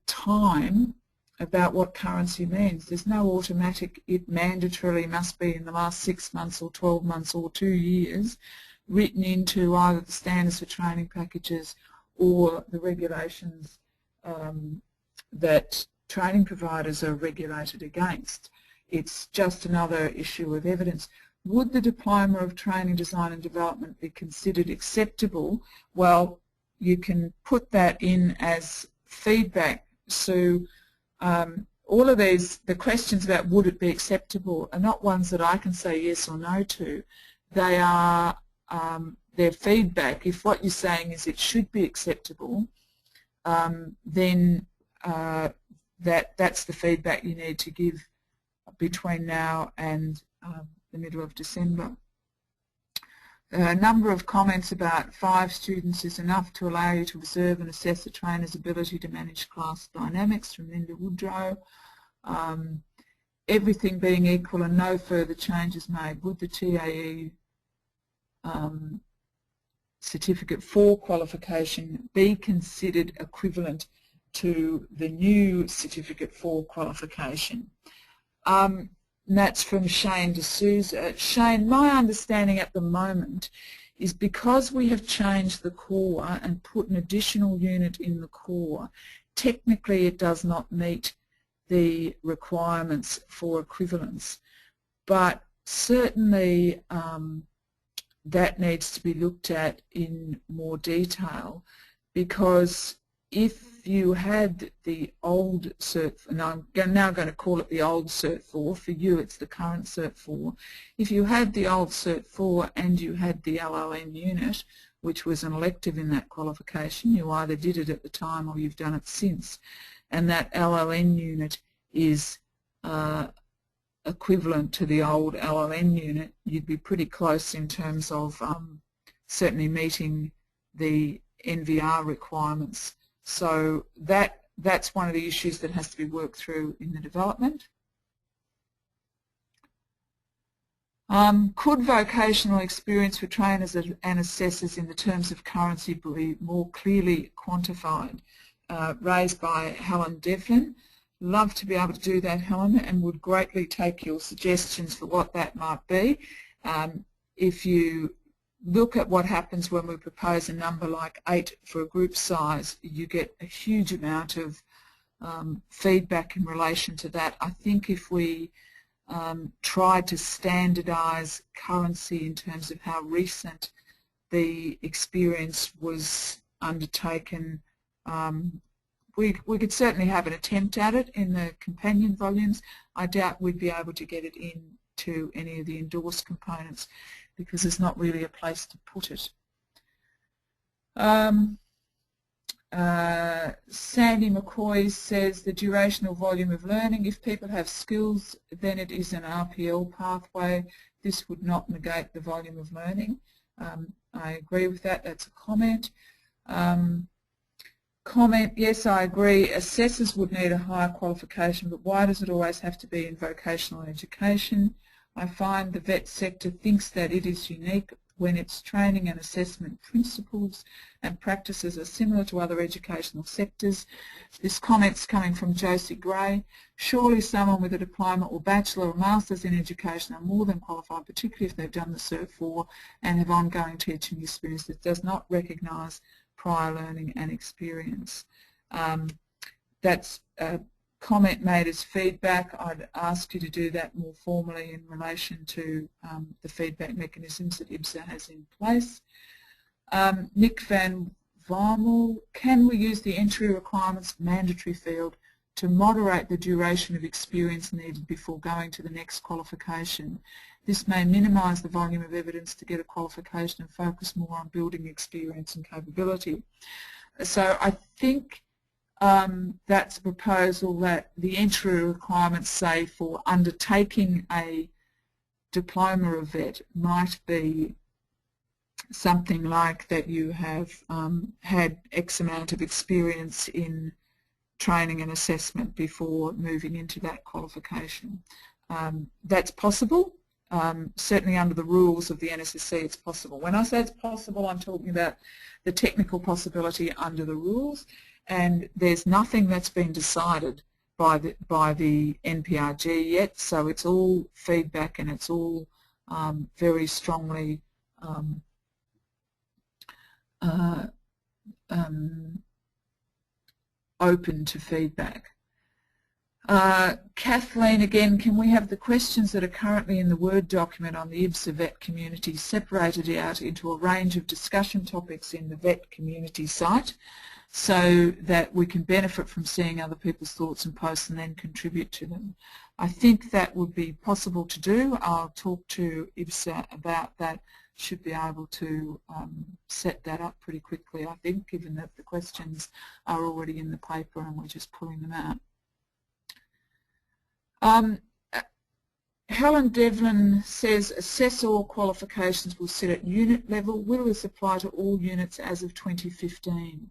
time about what currency means. There's no automatic, it mandatorily must be in the last 6 months or 12 months or 2 years, written into either the standards for training packages or the regulations that training providers are regulated against. It's just another issue of evidence. Would the Diploma of Training, Design and Development be considered acceptable? Well, you can put that in as feedback. So all of these, the questions about would it be acceptable are not ones that I can say yes or no to. They are their feedback. If what you're saying is it should be acceptable, then that's the feedback you need to give between now and the middle of December. A number of comments about 5 students is enough to allow you to observe and assess the trainer's ability to manage class dynamics, from Linda Woodrow. Everything being equal and no further changes made, would the TAE Certificate 4 qualification be considered equivalent to the new Certificate 4 qualification? And that's from Shane D'Souza. Shane, my understanding at the moment is because we have changed the core and put an additional unit in the core, technically it does not meet the requirements for equivalence. But certainly that needs to be looked at in more detail, because if you had the old Cert, and I'm now going to call it the old Cert 4, for you it's the current Cert 4, if you had the old Cert 4 and you had the LLN unit, which was an elective in that qualification, you either did it at the time or you've done it since, and that LLN unit is equivalent to the old LLN unit, you'd be pretty close in terms of certainly meeting the NVR requirements. So that's one of the issues that has to be worked through in the development. Could vocational experience for trainers and assessors in the terms of currency be more clearly quantified? Raised by Helen Devlin. Love to be able to do that, Helen, and would greatly take your suggestions for what that might be. If you look at what happens when we propose a number like 8 for a group size, you get a huge amount of feedback in relation to that. I think if we tried to standardise currency in terms of how recent the experience was undertaken, we could certainly have an attempt at it in the companion volumes. I doubt we'd be able to get it into any of the endorsed components. because there's not really a place to put it. Sandy McCoy says the duration or volume of learning. If people have skills, then it is an RPL pathway. This would not negate the volume of learning. I agree with that. That's a comment. Comment, yes, I agree. Assessors would need a higher qualification, but why does it always have to be in vocational education? I find the vet sector thinks that it is unique when its training and assessment principles and practices are similar to other educational sectors. This comment's coming from Josie Gray. Surely someone with a diploma or bachelor or master's in education are more than qualified, particularly if they've done the Cert 4 and have ongoing teaching experience that does not recognise prior learning and experience. That's a comment made as feedback. I'd ask you to do that more formally in relation to the feedback mechanisms that IBSA has in place. Nick Van Weimel, can we use the entry requirements mandatory field to moderate the duration of experience needed before going to the next qualification? This may minimise the volume of evidence to get a qualification and focus more on building experience and capability. So I think that's a proposal that the entry requirements, say, for undertaking a diploma of vet might be something like that you have had X amount of experience in training and assessment before moving into that qualification. That's possible. Certainly under the rules of the NSSC it's possible. When I say it's possible, I'm talking about the technical possibility under the rules, and there's nothing that's been decided by the NPRG yet, so it's all feedback and it's all very strongly open to feedback. Kathleen, again, can we have the questions that are currently in the Word document on the IBSA vet community separated out into a range of discussion topics in the vet community site so that we can benefit from seeing other people's thoughts and posts and then contribute to them? I think that would be possible to do. I'll talk to IBSA about that. Should be able to set that up pretty quickly, I think, given that the questions are already in the paper and we're just pulling them out. Helen Devlin says assessor qualifications will sit at unit level. Will this apply to all units as of 2015?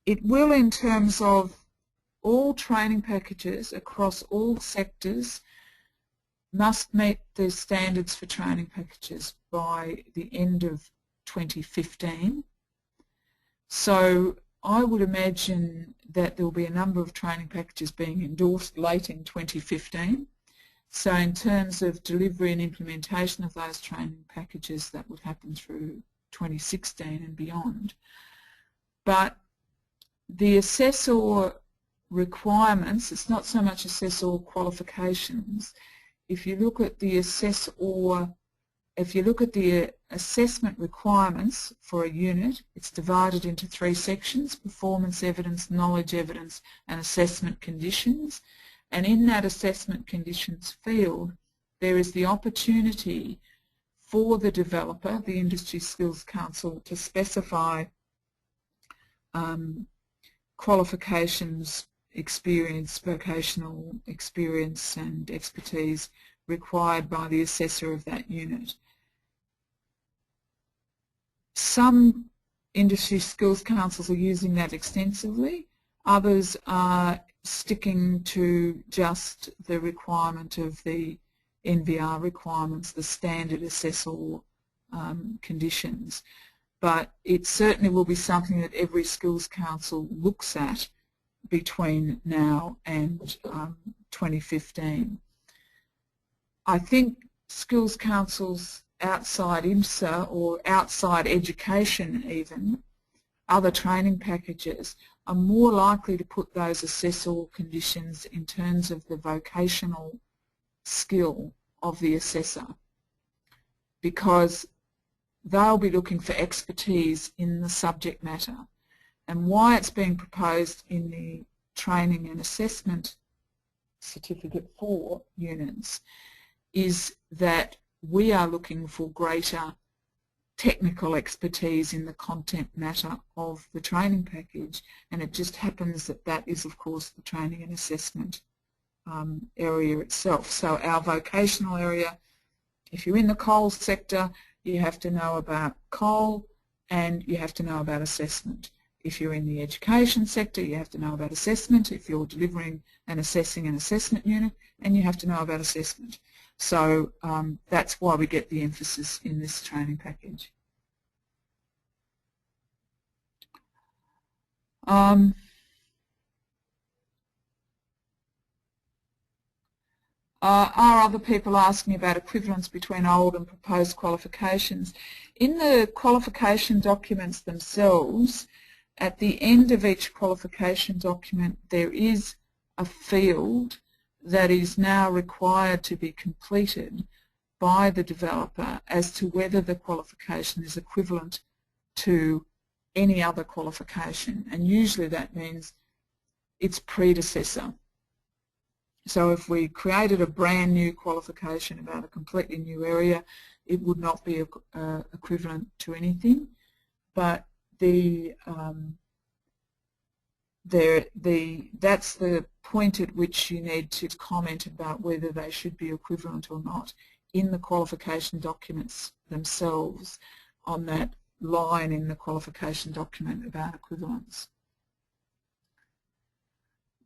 It will, in terms of all training packages across all sectors must meet the standards for training packages by the end of 2015. So I would imagine that there will be a number of training packages being endorsed late in 2015. So in terms of delivery and implementation of those training packages, that would happen through 2016 and beyond. But the assessor requirements, it's not so much assessor qualifications. If you look at the assessment requirements for a unit, it's divided into 3 sections: performance evidence, knowledge evidence, and assessment conditions. And in that assessment conditions field, there is the opportunity for the developer, the Industry Skills Council, to specify qualifications, experience, vocational experience and expertise required by the assessor of that unit. Some industry skills councils are using that extensively. Others are sticking to just the requirement of the NVR requirements, the standard assessor conditions. But it certainly will be something that every skills council looks at between now and 2015. I think skills councils outside IBSA or outside education even, other training packages, are more likely to put those assessor conditions in terms of the vocational skill of the assessor, because they'll be looking for expertise in the subject matter. And why it's being proposed in the training and assessment certificate for units is that we are looking for greater technical expertise in the content matter of the training package, and it just happens that that is, of course, the training and assessment area itself. So our vocational area, if you're in the coal sector, you have to know about coal and you have to know about assessment. If you're in the education sector, you have to know about assessment. If you're delivering and assessing an assessment unit, and you have to know about assessment. So that's why we get the emphasis in this training package. Are other people asking about equivalence between old and proposed qualifications? In the qualification documents themselves, at the end of each qualification document, there is a field that is now required to be completed by the developer as to whether the qualification is equivalent to any other qualification, and usually that means its predecessor. So if we created a brand new qualification about a completely new area, it would not be equivalent to anything, but that's the point at which you need to comment about whether they should be equivalent or not in the qualification documents themselves, on that line in the qualification document about equivalence.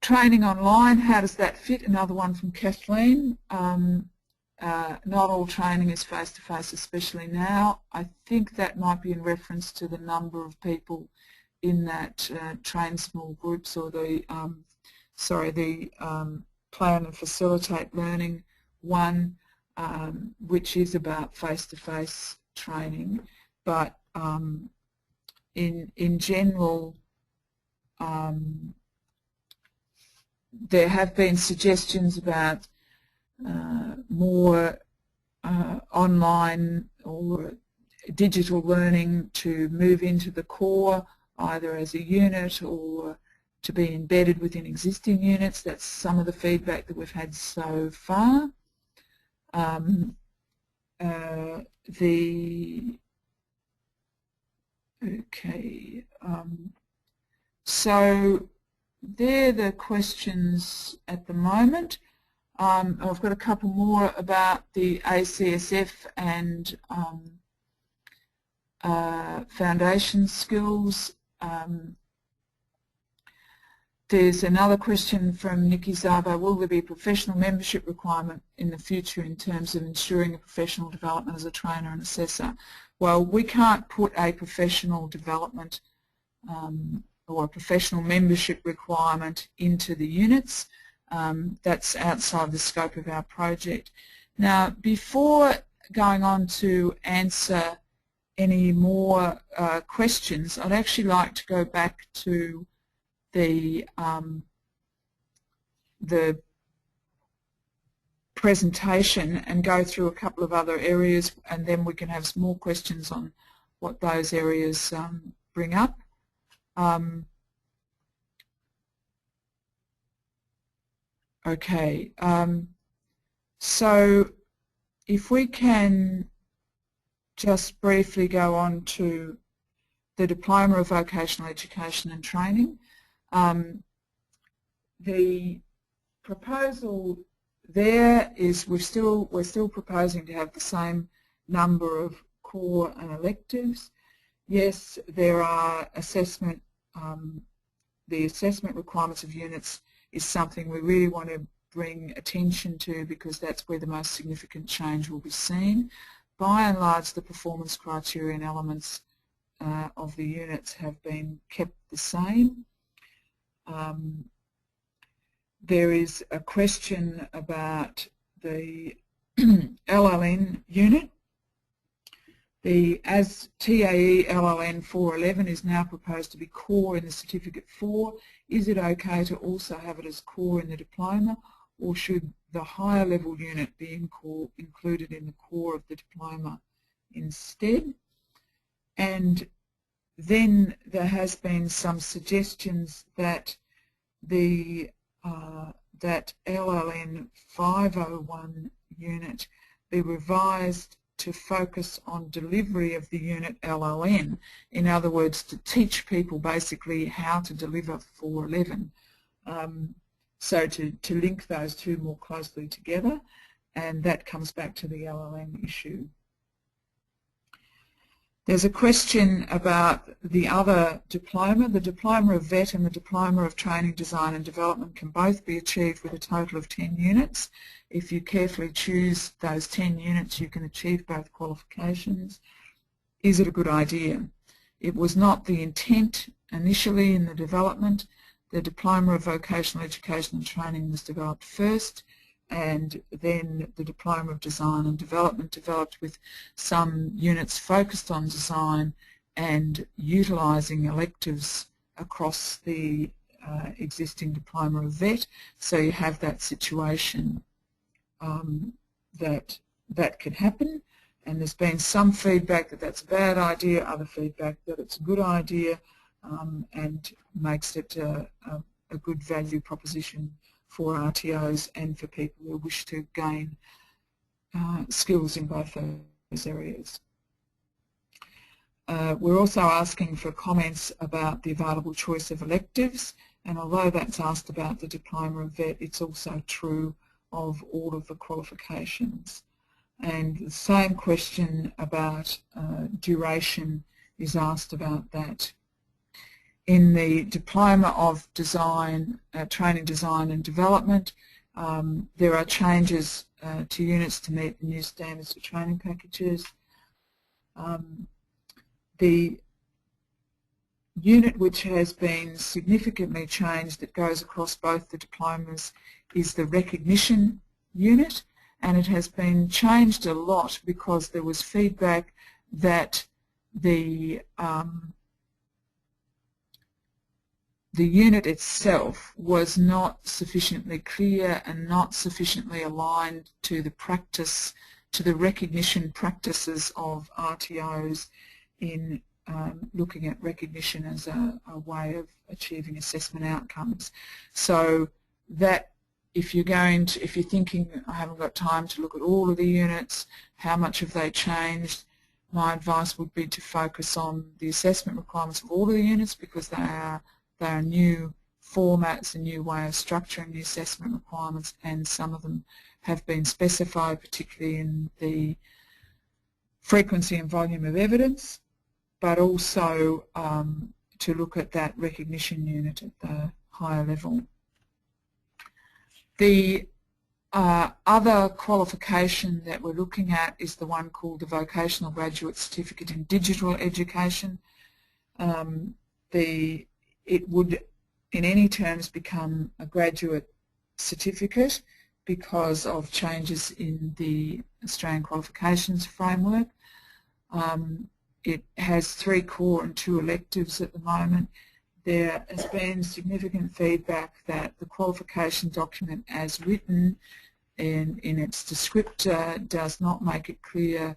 Training online, how does that fit? Another one from Kathleen. Not all training is face-to-face, especially now. I think that might be in reference to the number of people in that train small groups, or the plan and facilitate learning one, which is about face-to-face training. But in general, there have been suggestions about more online or digital learning to move into the core, either as a unit or to be embedded within existing units. That's some of the feedback that we've had so far. So they're the questions at the moment. I've got a couple more about the ACSF and foundation skills. There's another question from Nikki Zabo. Will there be a professional membership requirement in the future in terms of ensuring a professional development as a trainer and assessor? Well, we can't put a professional development or a professional membership requirement into the units. That's outside the scope of our project. Now, before going on to answer any more questions, I'd actually like to go back to the presentation and go through a couple of other areas, and then we can have some more questions on what those areas bring up. Okay, so if we can just briefly go on to the Diploma of Vocational Education and Training. The proposal there is we're still proposing to have the same number of core and electives. Yes, there are assessment, the assessment requirements of units is something we really want to bring attention to, because that's where the most significant change will be seen. By and large, the performance criteria and elements of the units have been kept the same. There is a question about the LLN unit. As TAE LLN 411 is now proposed to be core in the Certificate 4, is it okay to also have it as core in the diploma, or should the higher level unit be included in the core of the diploma instead? And then there has been some suggestions that that LLN 501 unit be revised to focus on delivery of the unit LLN. In other words, to teach people basically how to deliver 411. So to link those two more closely together, and that comes back to the LLN issue. There's a question about the other diploma. The Diploma of Vet and the Diploma of Training, Design and Development can both be achieved with a total of 10 units. If you carefully choose those 10 units, you can achieve both qualifications. Is it a good idea? It was not the intent initially in the development. The Diploma of Vocational Education and Training was developed first, and then the Diploma of Design and Development developed with some units focused on design and utilising electives across the existing Diploma of Vet. So you have that situation that can happen, and there's been some feedback that that's a bad idea, other feedback that it's a good idea, and makes it a good value proposition for RTOs and for people who wish to gain skills in both those areas. We're also asking for comments about the available choice of electives, and although that's asked about the Diploma of Vet, it's also true of all of the qualifications. And the same question about duration is asked about that. In the Diploma of Design, Training, Design and Development, there are changes to units to meet the new standards for training packages. The unit which has been significantly changed that goes across both the diplomas is the recognition unit, and it has been changed a lot because there was feedback that the unit itself was not sufficiently clear and not sufficiently aligned to the practice, to the recognition practices of RTOs in looking at recognition as a way of achieving assessment outcomes. So that if you're thinking, I haven't got time to look at all of the units, how much have they changed, my advice would be to focus on the assessment requirements of all of the units, because they are new formats, a new way of structuring the assessment requirements, and some of them have been specified, particularly in the frequency and volume of evidence, but also to look at that recognition unit at the higher level. The other qualification that we're looking at is the one called the Vocational Graduate Certificate in Digital Education. It would in any terms become a graduate certificate because of changes in the Australian qualifications framework. It has 3 core and 2 electives at the moment. There has been significant feedback that the qualification document as written in its descriptor does not make it clear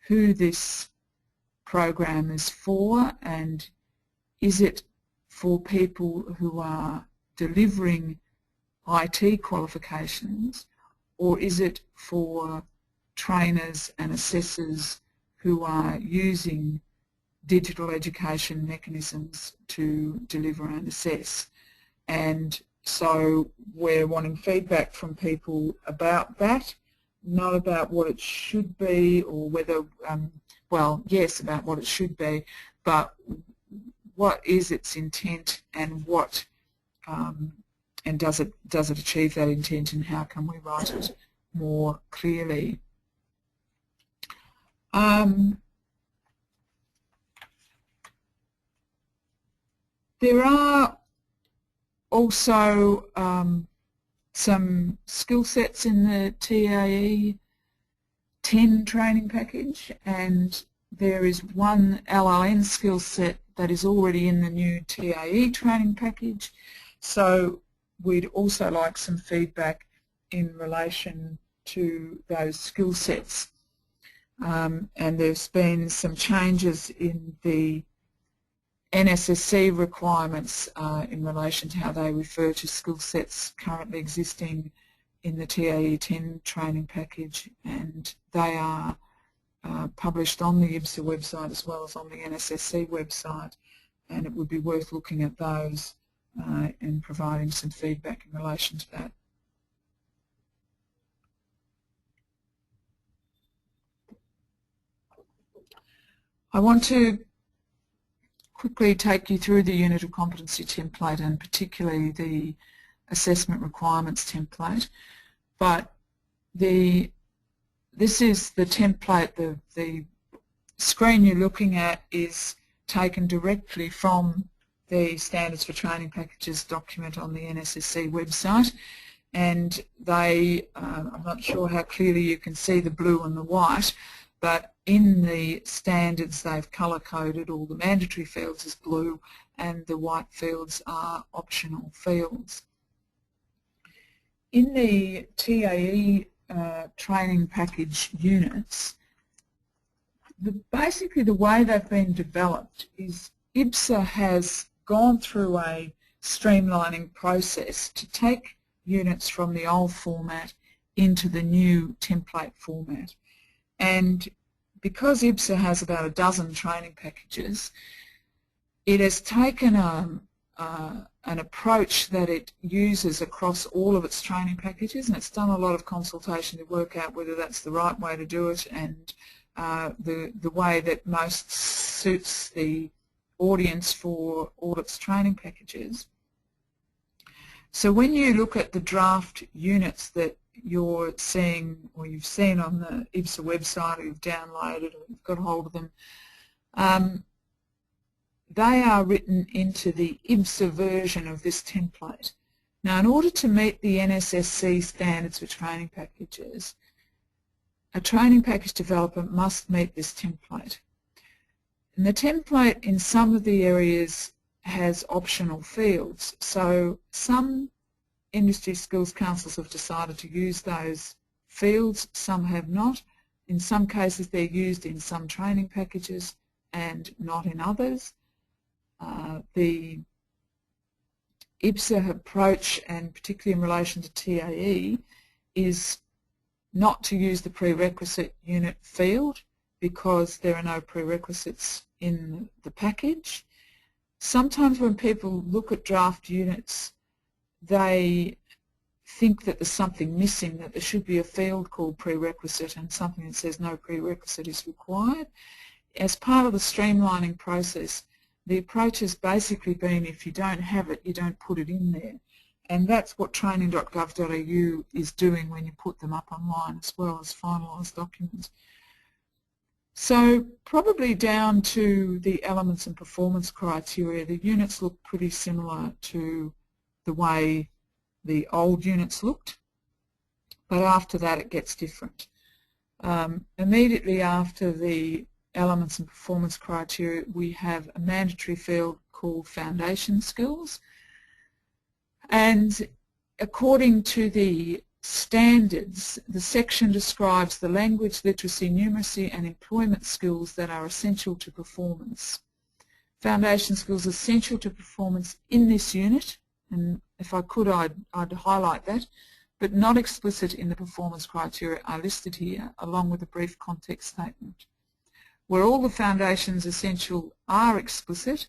who this program is for, and is it for people who are delivering IT qualifications, or is it for trainers and assessors who are using digital education mechanisms to deliver and assess. And so we're wanting feedback from people about that, not about what it should be or whether, well, yes, about what it should be, but what is its intent and what, and does it achieve that intent, and how can we write it more clearly? There are also some skill sets in the TAE 10 training package, and there is one LLN skill set that is already in the new TAE training package. So we'd also like some feedback in relation to those skill sets. And there's been some changes in the NSSC requirements in relation to how they refer to skill sets currently existing in the TAE 10 training package, and they are published on the IBSA website as well as on the NSSC website, and it would be worth looking at those and providing some feedback in relation to that. I want to quickly take you through the Unit of Competency template, and particularly the Assessment Requirements template. But this is the template. The screen you're looking at is taken directly from the Standards for Training Packages document on the NSSC website, and they, I'm not sure how clearly you can see the blue and the white, but in the standards they've colour-coded all the mandatory fields as blue and the white fields are optional fields. In the TAE training package units, basically the way they've been developed is IBSA has gone through a streamlining process to take units from the old format into the new template format. And because IBSA has about a dozen training packages, it has taken an approach that it uses across all of its training packages, and it's done a lot of consultation to work out whether that's the right way to do it and the way that most suits the audience for all its training packages. So when you look at the draft units that you're seeing, or you've seen on the IBSA website, or you've downloaded, or you've got hold of them, they are written into the IBSA version of this template. Now, in order to meet the NSSC standards for training packages, a training package developer must meet this template. And the template in some of the areas has optional fields. So some industry skills councils have decided to use those fields, some have not. In some cases they're used in some training packages and not in others. The IBSA approach, and particularly in relation to TAE, is not to use the prerequisite unit field because there are no prerequisites in the package. Sometimes when people look at draft units, they think that there's something missing, that there should be a field called prerequisite and something that says no prerequisite is required. As part of the streamlining process, the approach has basically been, if you don't have it, you don't put it in there. And that's what training.gov.au is doing when you put them up online as well as finalised documents. So probably down to the elements and performance criteria, the units look pretty similar to the way the old units looked, but after that it gets different. Immediately after the elements and performance criteria, we have a mandatory field called foundation skills, and according to the standards, the section describes the language, literacy, numeracy and employment skills that are essential to performance. Foundation skills are essential to performance in this unit, and if I could I'd highlight that, but not explicit in the performance criteria are listed here along with a brief context statement. Where all the foundations essential are explicit,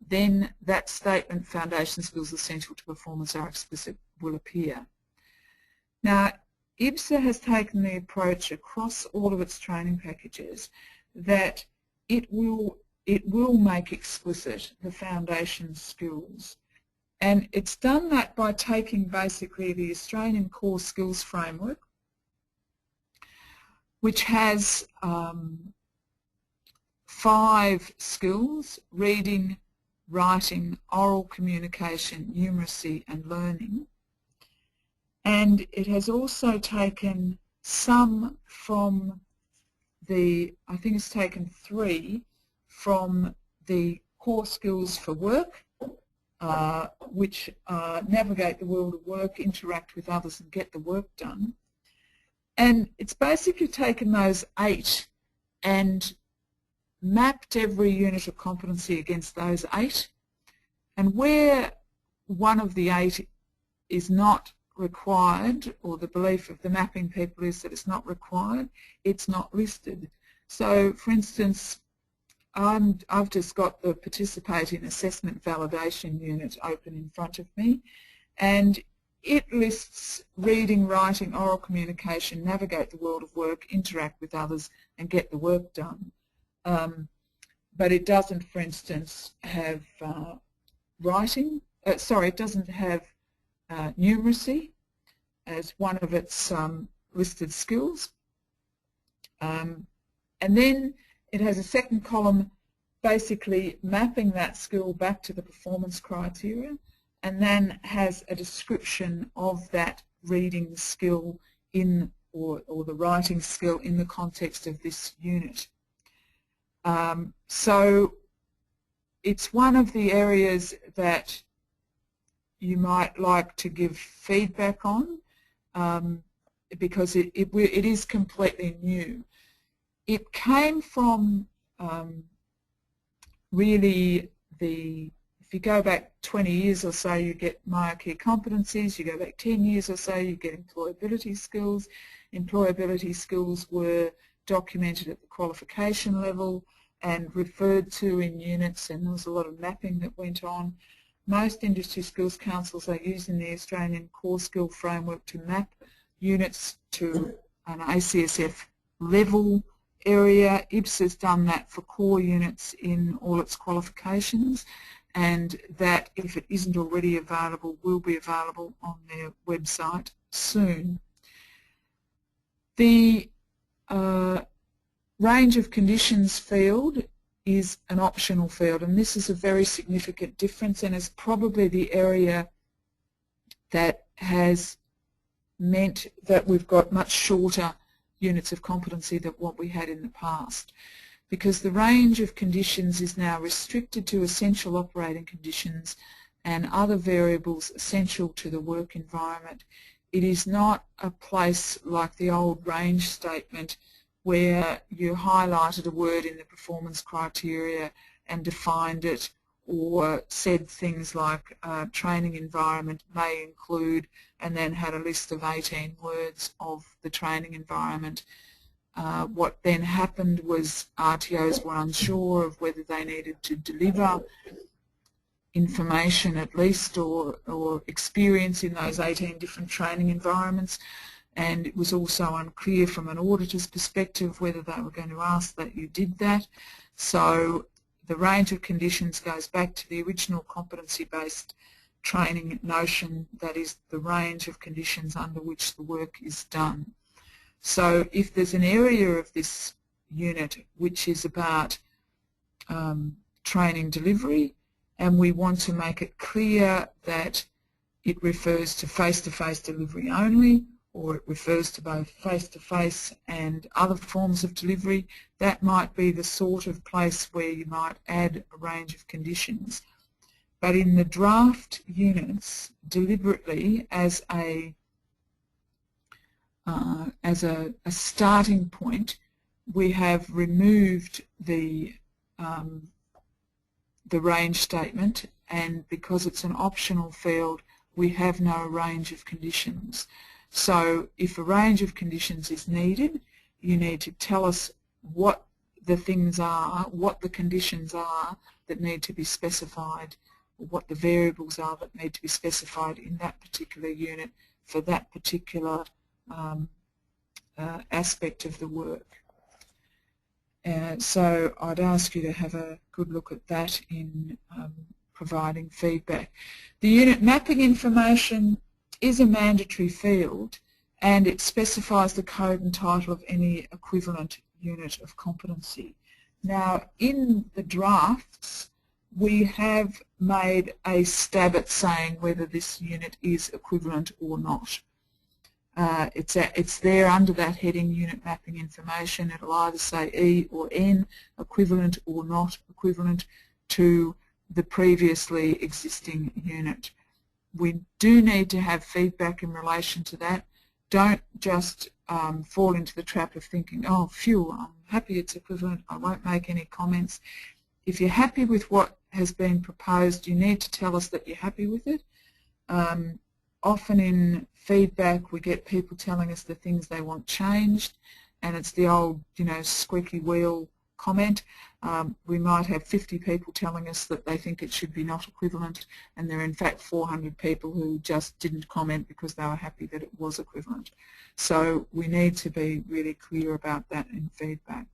then that statement, foundation skills essential to performance are explicit, will appear. Now, IBSA has taken the approach across all of its training packages that it will make explicit the foundation skills. And it's done that by taking basically the Australian Core Skills Framework, which has 5 skills: reading, writing, oral communication, numeracy and learning. And it has also taken some from the, I think it's taken 3 from the Core Skills for Work, which navigate the world of work, interact with others and get the work done. And it's basically taken those 8 and mapped every unit of competency against those 8, and where one of the 8 is not required, or the belief of the mapping people is that it's not required, it's not listed. So, for instance, I've just got the participating assessment validation unit open in front of me, and it lists reading, writing, oral communication, navigate the world of work, interact with others, and get the work done. But it doesn't, for instance, have writing. It doesn't have numeracy as one of its listed skills. And then it has a second column basically mapping that skill back to the performance criteria, and then has a description of that reading skill in or the writing skill in the context of this unit. So it's one of the areas that you might like to give feedback on, because it is completely new. It came from really if you go back 20 years or so, you get myokey competencies. You go back 10 years or so, you get employability skills. Employability skills were documented at the qualification level and referred to in units, and there was a lot of mapping that went on. Most industry skills councils are using the Australian core skill framework to map units to an ACSF level area. IBSA has done that for core units in all its qualifications, and that, if it isn't already available, will be available on their website soon. The range of conditions field is an optional field, and this is a very significant difference, and is probably the area that has meant that we've got much shorter units of competency than what we had in the past, because the range of conditions is now restricted to essential operating conditions and other variables essential to the work environment. It is not a place like the old range statement where you highlighted a word in the performance criteria and defined it, or said things like training environment may include, and then had a list of 18 words of the training environment. What then happened was RTOs were unsure of whether they needed to deliver information at least, or experience in those 18 different training environments, and it was also unclear from an auditor's perspective whether they were going to ask that you did that. So the range of conditions goes back to the original competency-based training notion, that is the range of conditions under which the work is done. So if there's an area of this unit which is about training delivery, and we want to make it clear that it refers to face-to-face delivery only, or it refers to both face-to-face and other forms of delivery, that might be the sort of place where you might add a range of conditions. But in the draft units, deliberately as a starting point, we have removed the range statement, and because it's an optional field, we have no range of conditions. So if a range of conditions is needed, you need to tell us what the things are, what the conditions are that need to be specified, what the variables are that need to be specified in that particular unit for that particular aspect of the work. So I'd ask you to have a good look at that in providing feedback. The unit mapping information is a mandatory field, and it specifies the code and title of any equivalent unit of competency. Now, in the drafts, we have made a stab at saying whether this unit is equivalent or not. It's there under that heading, unit mapping information. It'll either say E or N, equivalent or not equivalent to the previously existing unit. We do need to have feedback in relation to that. Don't just fall into the trap of thinking, oh, phew, I'm happy it's equivalent, I won't make any comments. If you're happy with what has been proposed, you need to tell us that you're happy with it. often in feedback we get people telling us the things they want changed, and it's the old, squeaky wheel comment. We might have 50 people telling us that they think it should be not equivalent, and there are in fact 400 people who just didn't comment because they were happy that it was equivalent. So we need to be really clear about that in feedback.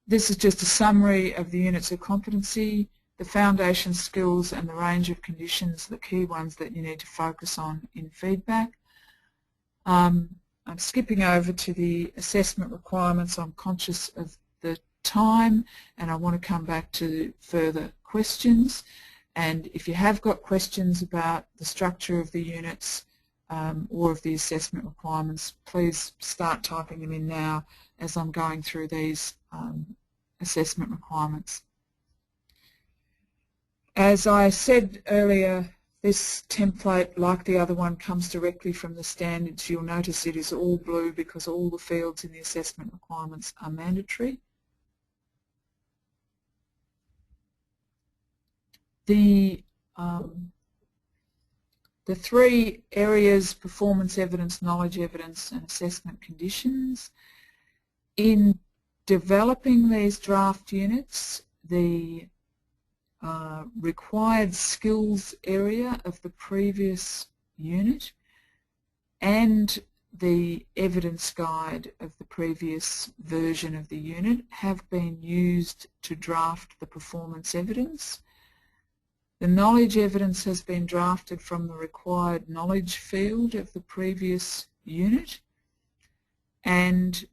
This is just a summary of the units of competency, the foundation skills and the range of conditions, the key ones that you need to focus on in feedback. I'm skipping over to the assessment requirements. I'm conscious of the time and I want to come back to further questions. And if you have got questions about the structure of the units or of the assessment requirements, please start typing them in now as I'm going through these assessment requirements. As I said earlier, this template, like the other one, comes directly from the standards. You'll notice it is all blue because all the fields in the assessment requirements are mandatory. The three areas: performance evidence, knowledge evidence and assessment conditions. In developing these draft units, the required skills area of the previous unit and the evidence guide of the previous version of the unit have been used to draft the performance evidence. The knowledge evidence has been drafted from the required knowledge field of the previous unit, and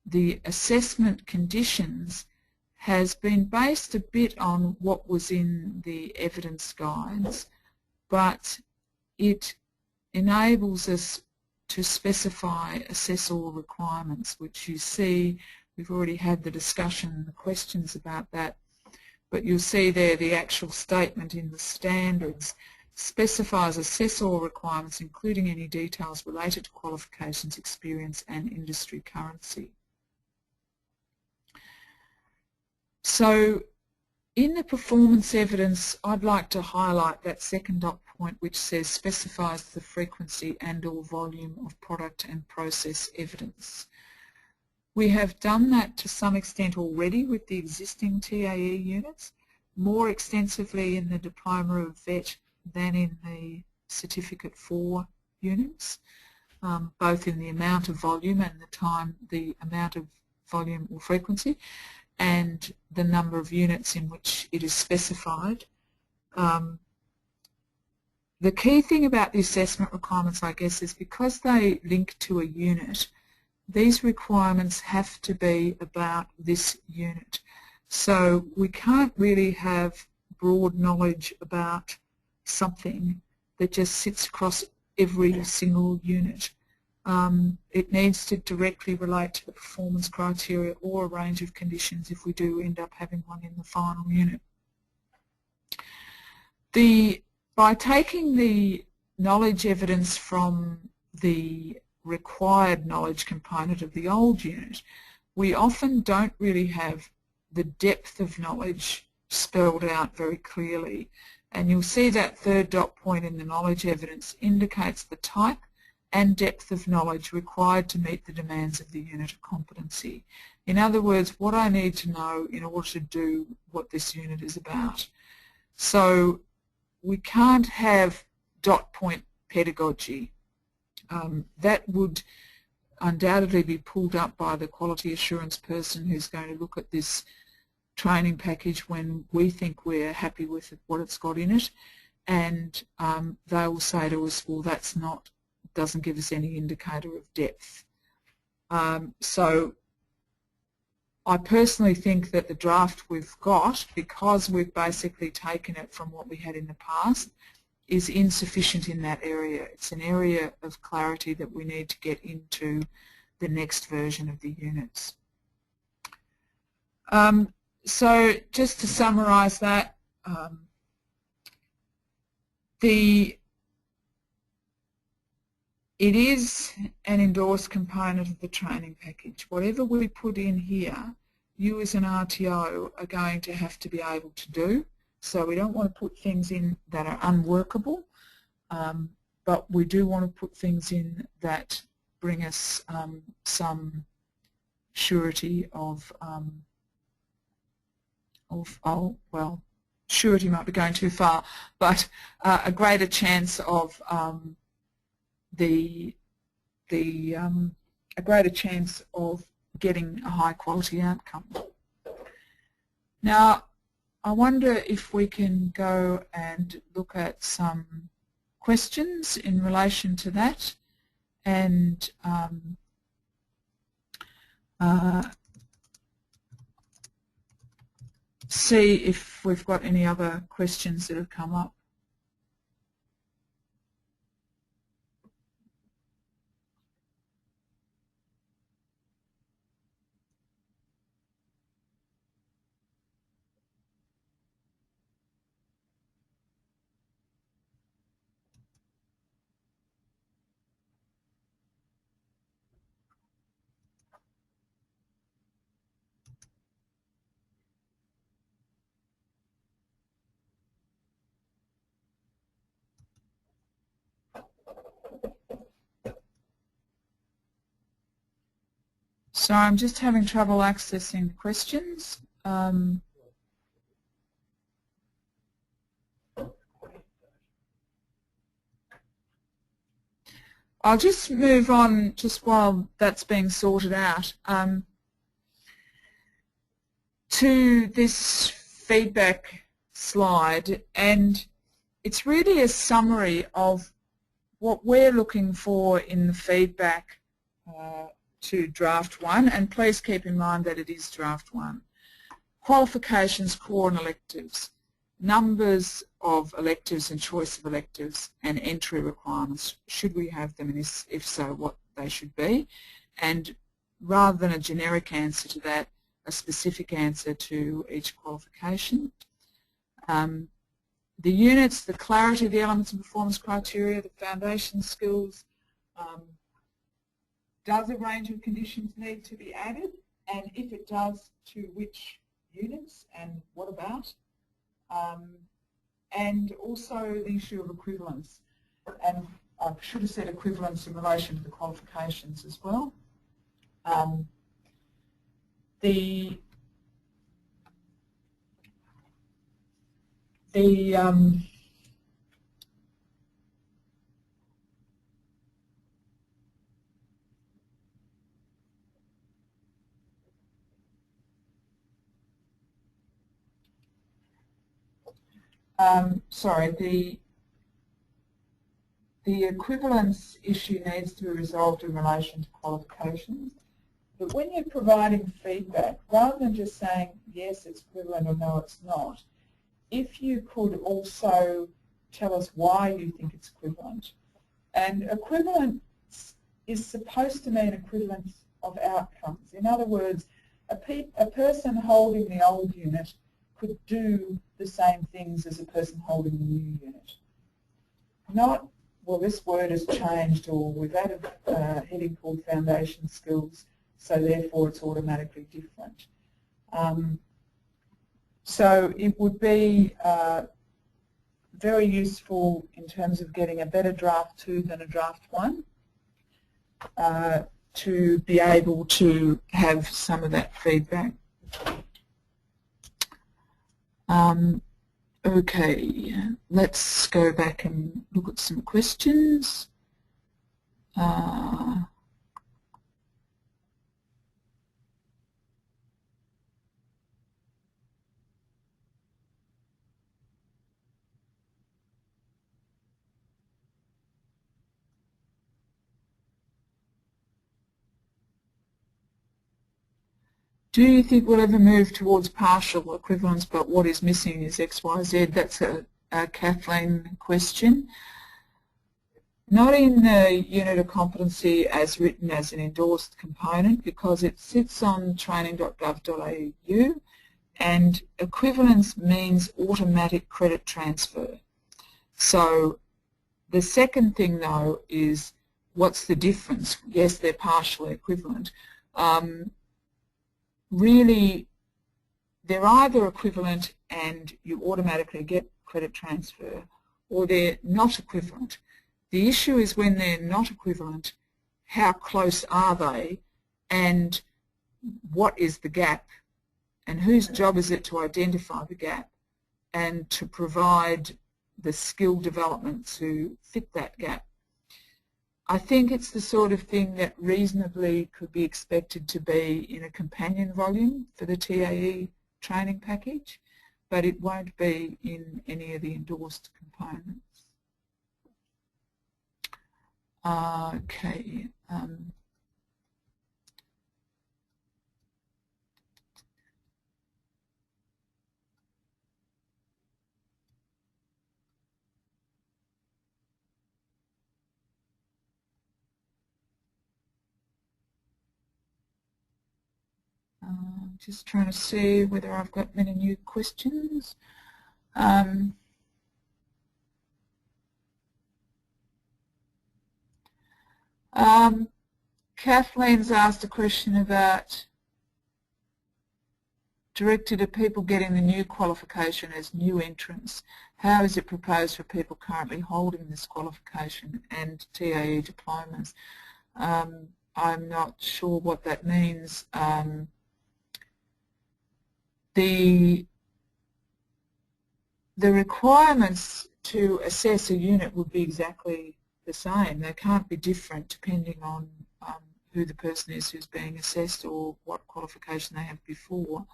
the assessment conditions has been based a bit on what was in the evidence guides, but it enables us to specify assessor requirements, which you see we've already had the discussion and the questions about that, but you'll see there the actual statement in the standards specifies assessor requirements including any details related to qualifications, experience and industry currency. So in the performance evidence, I'd like to highlight that second dot point which says specifies the frequency and or volume of product and process evidence. We have done that to some extent already with the existing TAE units, more extensively in the Diploma of Vet than in the Certificate 4 units, both in the amount of volume and the amount of volume or frequency, and the number of units in which it is specified. The key thing about the assessment requirements, I guess, is because they link to a unit, these requirements have to be about this unit. So we can't really have broad knowledge about something that just sits across every single unit. It needs to directly relate to the performance criteria or a range of conditions if we do end up having one in the final unit. By taking the knowledge evidence from the required knowledge component of the old unit, we often don't really have the depth of knowledge spelled out very clearly. And you'll see that third dot point in the knowledge evidence indicates the type and depth of knowledge required to meet the demands of the unit of competency. In other words, what I need to know in order to do what this unit is about. So we can't have dot point pedagogy. That would undoubtedly be pulled up by the quality assurance person who's going to look at this training package when we think we're happy with what it's got in it, and they will say to us, well, that's not, doesn't give us any indicator of depth. So I personally think that the draft we've got, because we've basically taken it from what we had in the past, is insufficient in that area. It's an area of clarity that we need to get into the next version of the units. So just to summarise that, it is an endorsed component of the training package. Whatever we put in here, you as an RTO are going to have to be able to do. So we don't want to put things in that are unworkable, but we do want to put things in that bring us some surety of well, surety might be going too far, but a greater chance of a greater chance of getting a high quality outcome. Now, I wonder if we can go and look at some questions in relation to that, and see if we've got any other questions that have come up. So I'm just having trouble accessing the questions. I'll just move on just while that's being sorted out to this feedback slide, and it's really a summary of what we're looking for in the feedback to draft 1, and please keep in mind that it is draft 1. Qualifications, core and electives, numbers of electives and choice of electives, and entry requirements. Should we have them, and if so, what they should be? And rather than a generic answer to that, a specific answer to each qualification. The units, the clarity of the elements and performance criteria, the foundation skills. Does a range of conditions need to be added? And if it does, to which units and what about? And also the issue of equivalence. And I should have said equivalence in relation to the qualifications as well. The equivalence issue needs to be resolved in relation to qualifications. But when you're providing feedback, rather than just saying, yes, it's equivalent or no, it's not, if you could also tell us why you think it's equivalent. And equivalence is supposed to mean equivalence of outcomes. In other words, a person holding the old unit could do the same things as a person holding the new unit. Not, well, this word has changed, or we've added a heading called foundation skills, so therefore it's automatically different. So it would be very useful in terms of getting a better draft 2 than a draft 1 to be able to have some of that feedback. Okay, let's go back and look at some questions. Do you think we'll ever move towards partial equivalence, but what is missing is X, Y, Z? That's a Kathleen question. Not in the unit of competency as written as an endorsed component, because it sits on training.gov.au, and equivalence means automatic credit transfer. So the second thing, though, is what's the difference? Yes, they're partially equivalent. Really, they're either equivalent and you automatically get credit transfer, or they're not equivalent. The issue is when they're not equivalent, how close are they, and what is the gap, and whose job is it to identify the gap and to provide the skill development to fit that gap. I think it's the sort of thing that reasonably could be expected to be in a companion volume for the TAE training package, but it won't be in any of the endorsed components. Okay. Just trying to see whether I've got many new questions. Kathleen's asked a question about directed at people getting the new qualification as new entrants. How is it proposed for people currently holding this qualification and TAE diplomas? I'm not sure what that means. The requirements to assess a unit would be exactly the same. They can't be different depending on who the person is who's being assessed or what qualification they have before.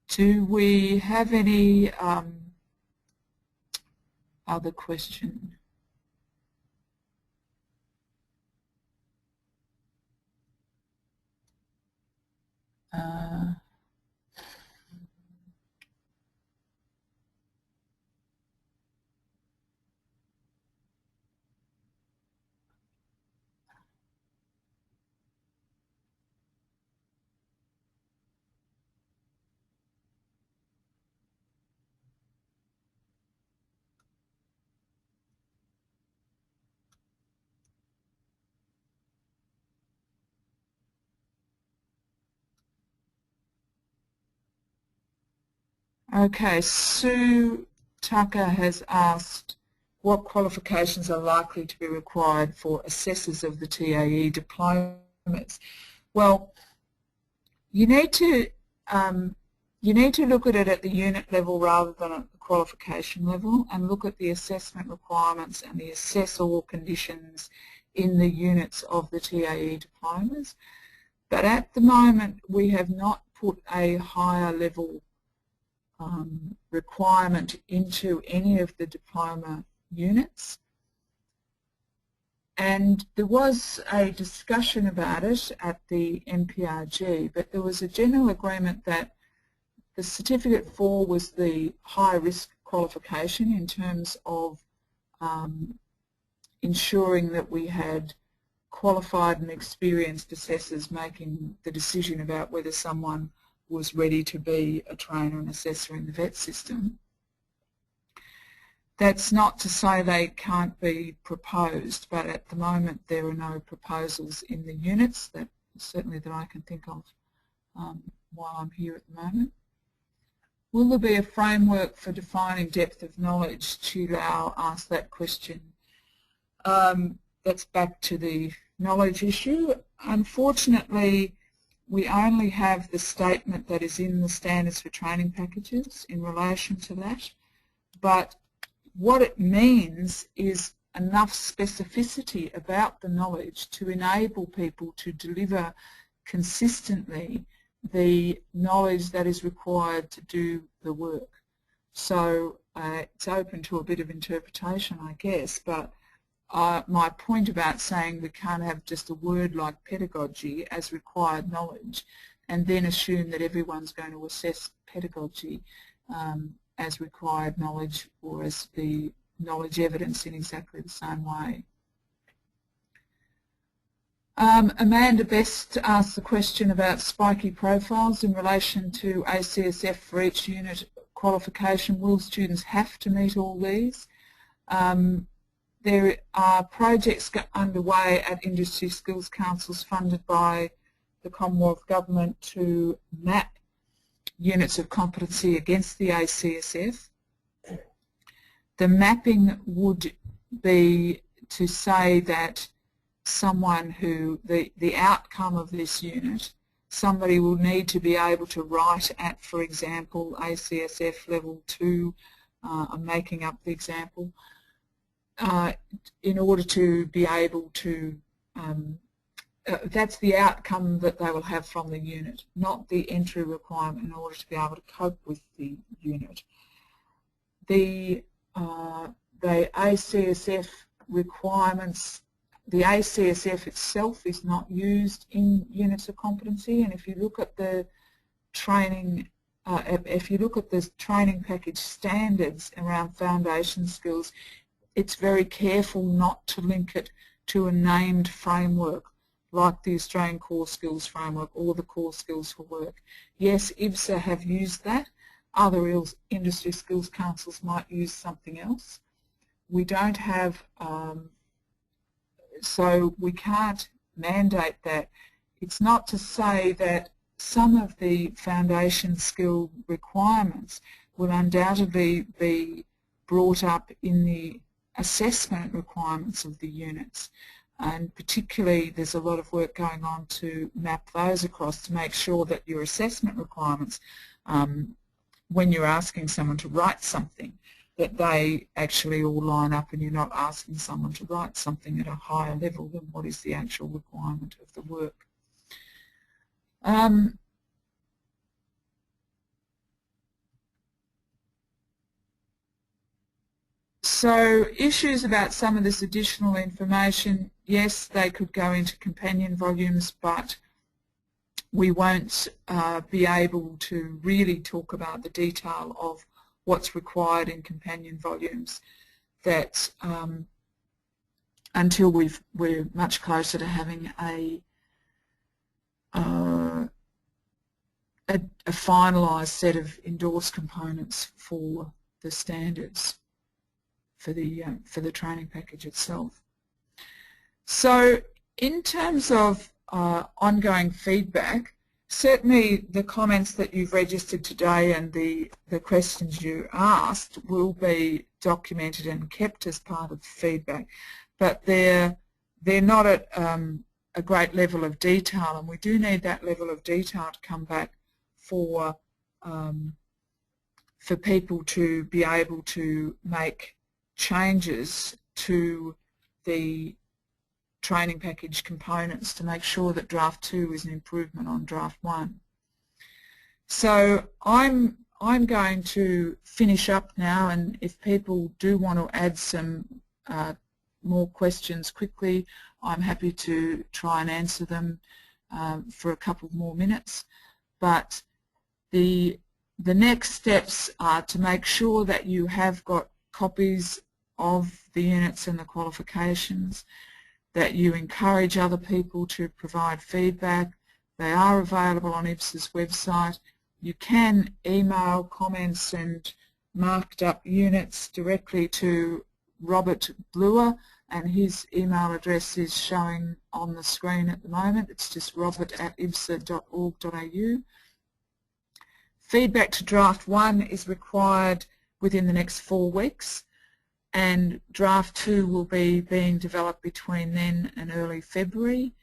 Do we have any other question? Okay, Sue Tucker has asked what qualifications are likely to be required for assessors of the TAE diplomas. Well, you need to look at it at the unit level rather than at the qualification level, and look at the assessment requirements and the assessor conditions in the units of the TAE diplomas. But at the moment we have not put a higher level requirement into any of the diploma units, and there was a discussion about it at the MPRG, but there was a general agreement that the Certificate 4 was the high risk qualification in terms of ensuring that we had qualified and experienced assessors making the decision about whether someone was ready to be a trainer and assessor in the VET system. That's not to say they can't be proposed, but at the moment there are no proposals in the units, that certainly that I can think of while I'm here at the moment. Will there be a framework for defining depth of knowledge? Chilao asked that question. That's back to the knowledge issue. Unfortunately, we only have the statement that is in the standards for training packages in relation to that, but what it means is enough specificity about the knowledge to enable people to deliver consistently the knowledge that is required to do the work. So it's open to a bit of interpretation, I guess, but my point about saying we can't have just a word like pedagogy as required knowledge and then assume that everyone's going to assess pedagogy as required knowledge or as the knowledge evidence in exactly the same way. Amanda Best asked the question about spiky profiles in relation to ACSF for each unit qualification. Will students have to meet all these? There are projects underway at Industry Skills Councils funded by the Commonwealth Government to map units of competency against the ACSF. The mapping would be to say that someone who, the outcome of this unit, somebody will need to be able to write at, for example, ACSF level 2, I'm making up the example, in order to be able to, that's the outcome that they will have from the unit, not the entry requirement in order to be able to cope with the unit. The ACSF requirements, the ACSF itself is not used in units of competency, and if you look at the training, package standards around foundation skills, it's very careful not to link it to a named framework like the Australian Core Skills Framework or the Core Skills for Work. Yes, IBSA have used that. Other industry skills councils might use something else. We don't have, so we can't mandate that. It's not to say that some of the foundation skill requirements will undoubtedly be brought up in the assessment requirements of the units, and particularly there's a lot of work going on to map those across to make sure that your assessment requirements, when you're asking someone to write something, that they actually all line up and you're not asking someone to write something at a higher level than what is the actual requirement of the work. So issues about some of this additional information, yes, they could go into companion volumes, but we won't be able to really talk about the detail of what's required in companion volumes that until we're much closer to having a finalised set of endorsed components for the standards for the training package itself. So in terms of ongoing feedback, certainly the comments that you've registered today and the questions you asked will be documented and kept as part of the feedback, but they're not at a great level of detail, and we do need that level of detail to come back for people to be able to make changes to the training package components to make sure that draft 2 is an improvement on draft 1. So I'm going to finish up now, and if people do want to add some more questions quickly, I'm happy to try and answer them for a couple more minutes. But the next steps are to make sure that you have got copies of the units and the qualifications, that you encourage other people to provide feedback. They are available on IBSA's website. You can email comments and marked up units directly to Robert Bluer, and his email address is showing on the screen at the moment. It's just robert@ibsa.org.au. Feedback to draft 1 is required within the next 4 weeks, and draft 2 will be being developed between then and early February.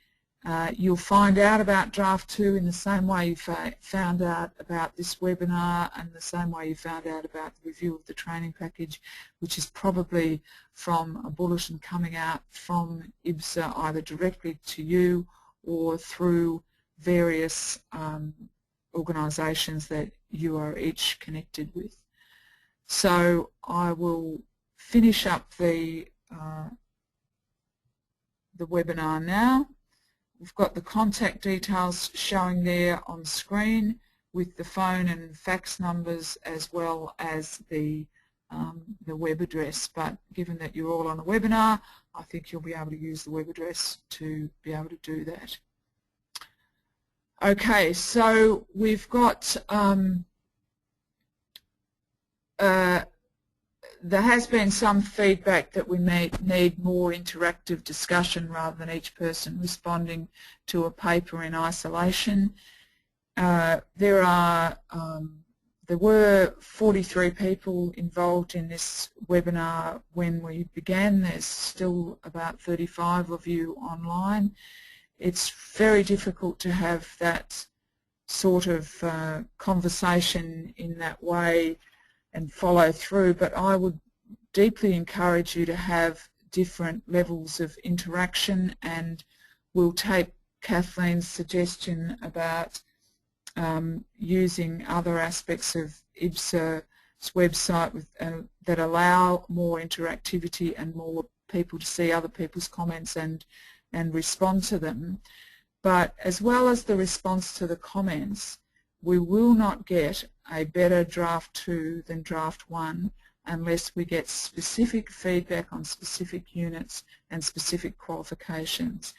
You'll find out about draft 2 in the same way you found out about this webinar and the same way you found out about the review of the training package, which is probably from a bulletin coming out from IBSA either directly to you or through various organisations that you are each connected with. So I will finish up the webinar now. We've got the contact details showing there on screen with the phone and fax numbers, as well as the the web address, but given that you're all on a webinar, I think you'll be able to use the web address to be able to do that. Okay, so we've got there has been some feedback that we may need more interactive discussion rather than each person responding to a paper in isolation. There were 43 people involved in this webinar when we began. There's still about 35 of you online. It's very difficult to have that sort of conversation in that way and follow through, but I would deeply encourage you to have different levels of interaction, and we'll take Kathleen's suggestion about using other aspects of IBSA's website that allow more interactivity and more people to see other people's comments and respond to them. But as well as the response to the comments, we will not get a better draft 2 than draft 1 unless we get specific feedback on specific units and specific qualifications.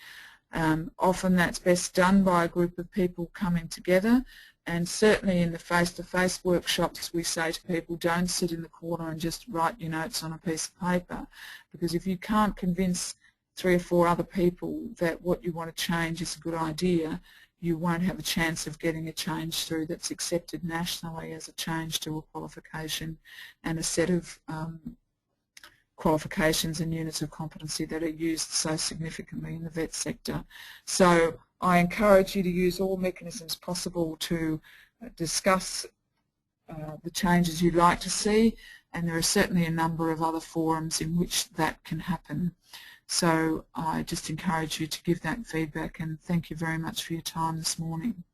Often that's best done by a group of people coming together, and certainly in the face-to-face workshops we say to people, don't sit in the corner and just write your notes on a piece of paper, because if you can't convince 3 or 4 other people that what you want to change is a good idea, you won't have a chance of getting a change through that's accepted nationally as a change to a qualification and a set of qualifications and units of competency that are used so significantly in the vet sector. So I encourage you to use all mechanisms possible to discuss the changes you'd like to see, and there are certainly a number of other forums in which that can happen. So I just encourage you to give that feedback, and thank you very much for your time this morning.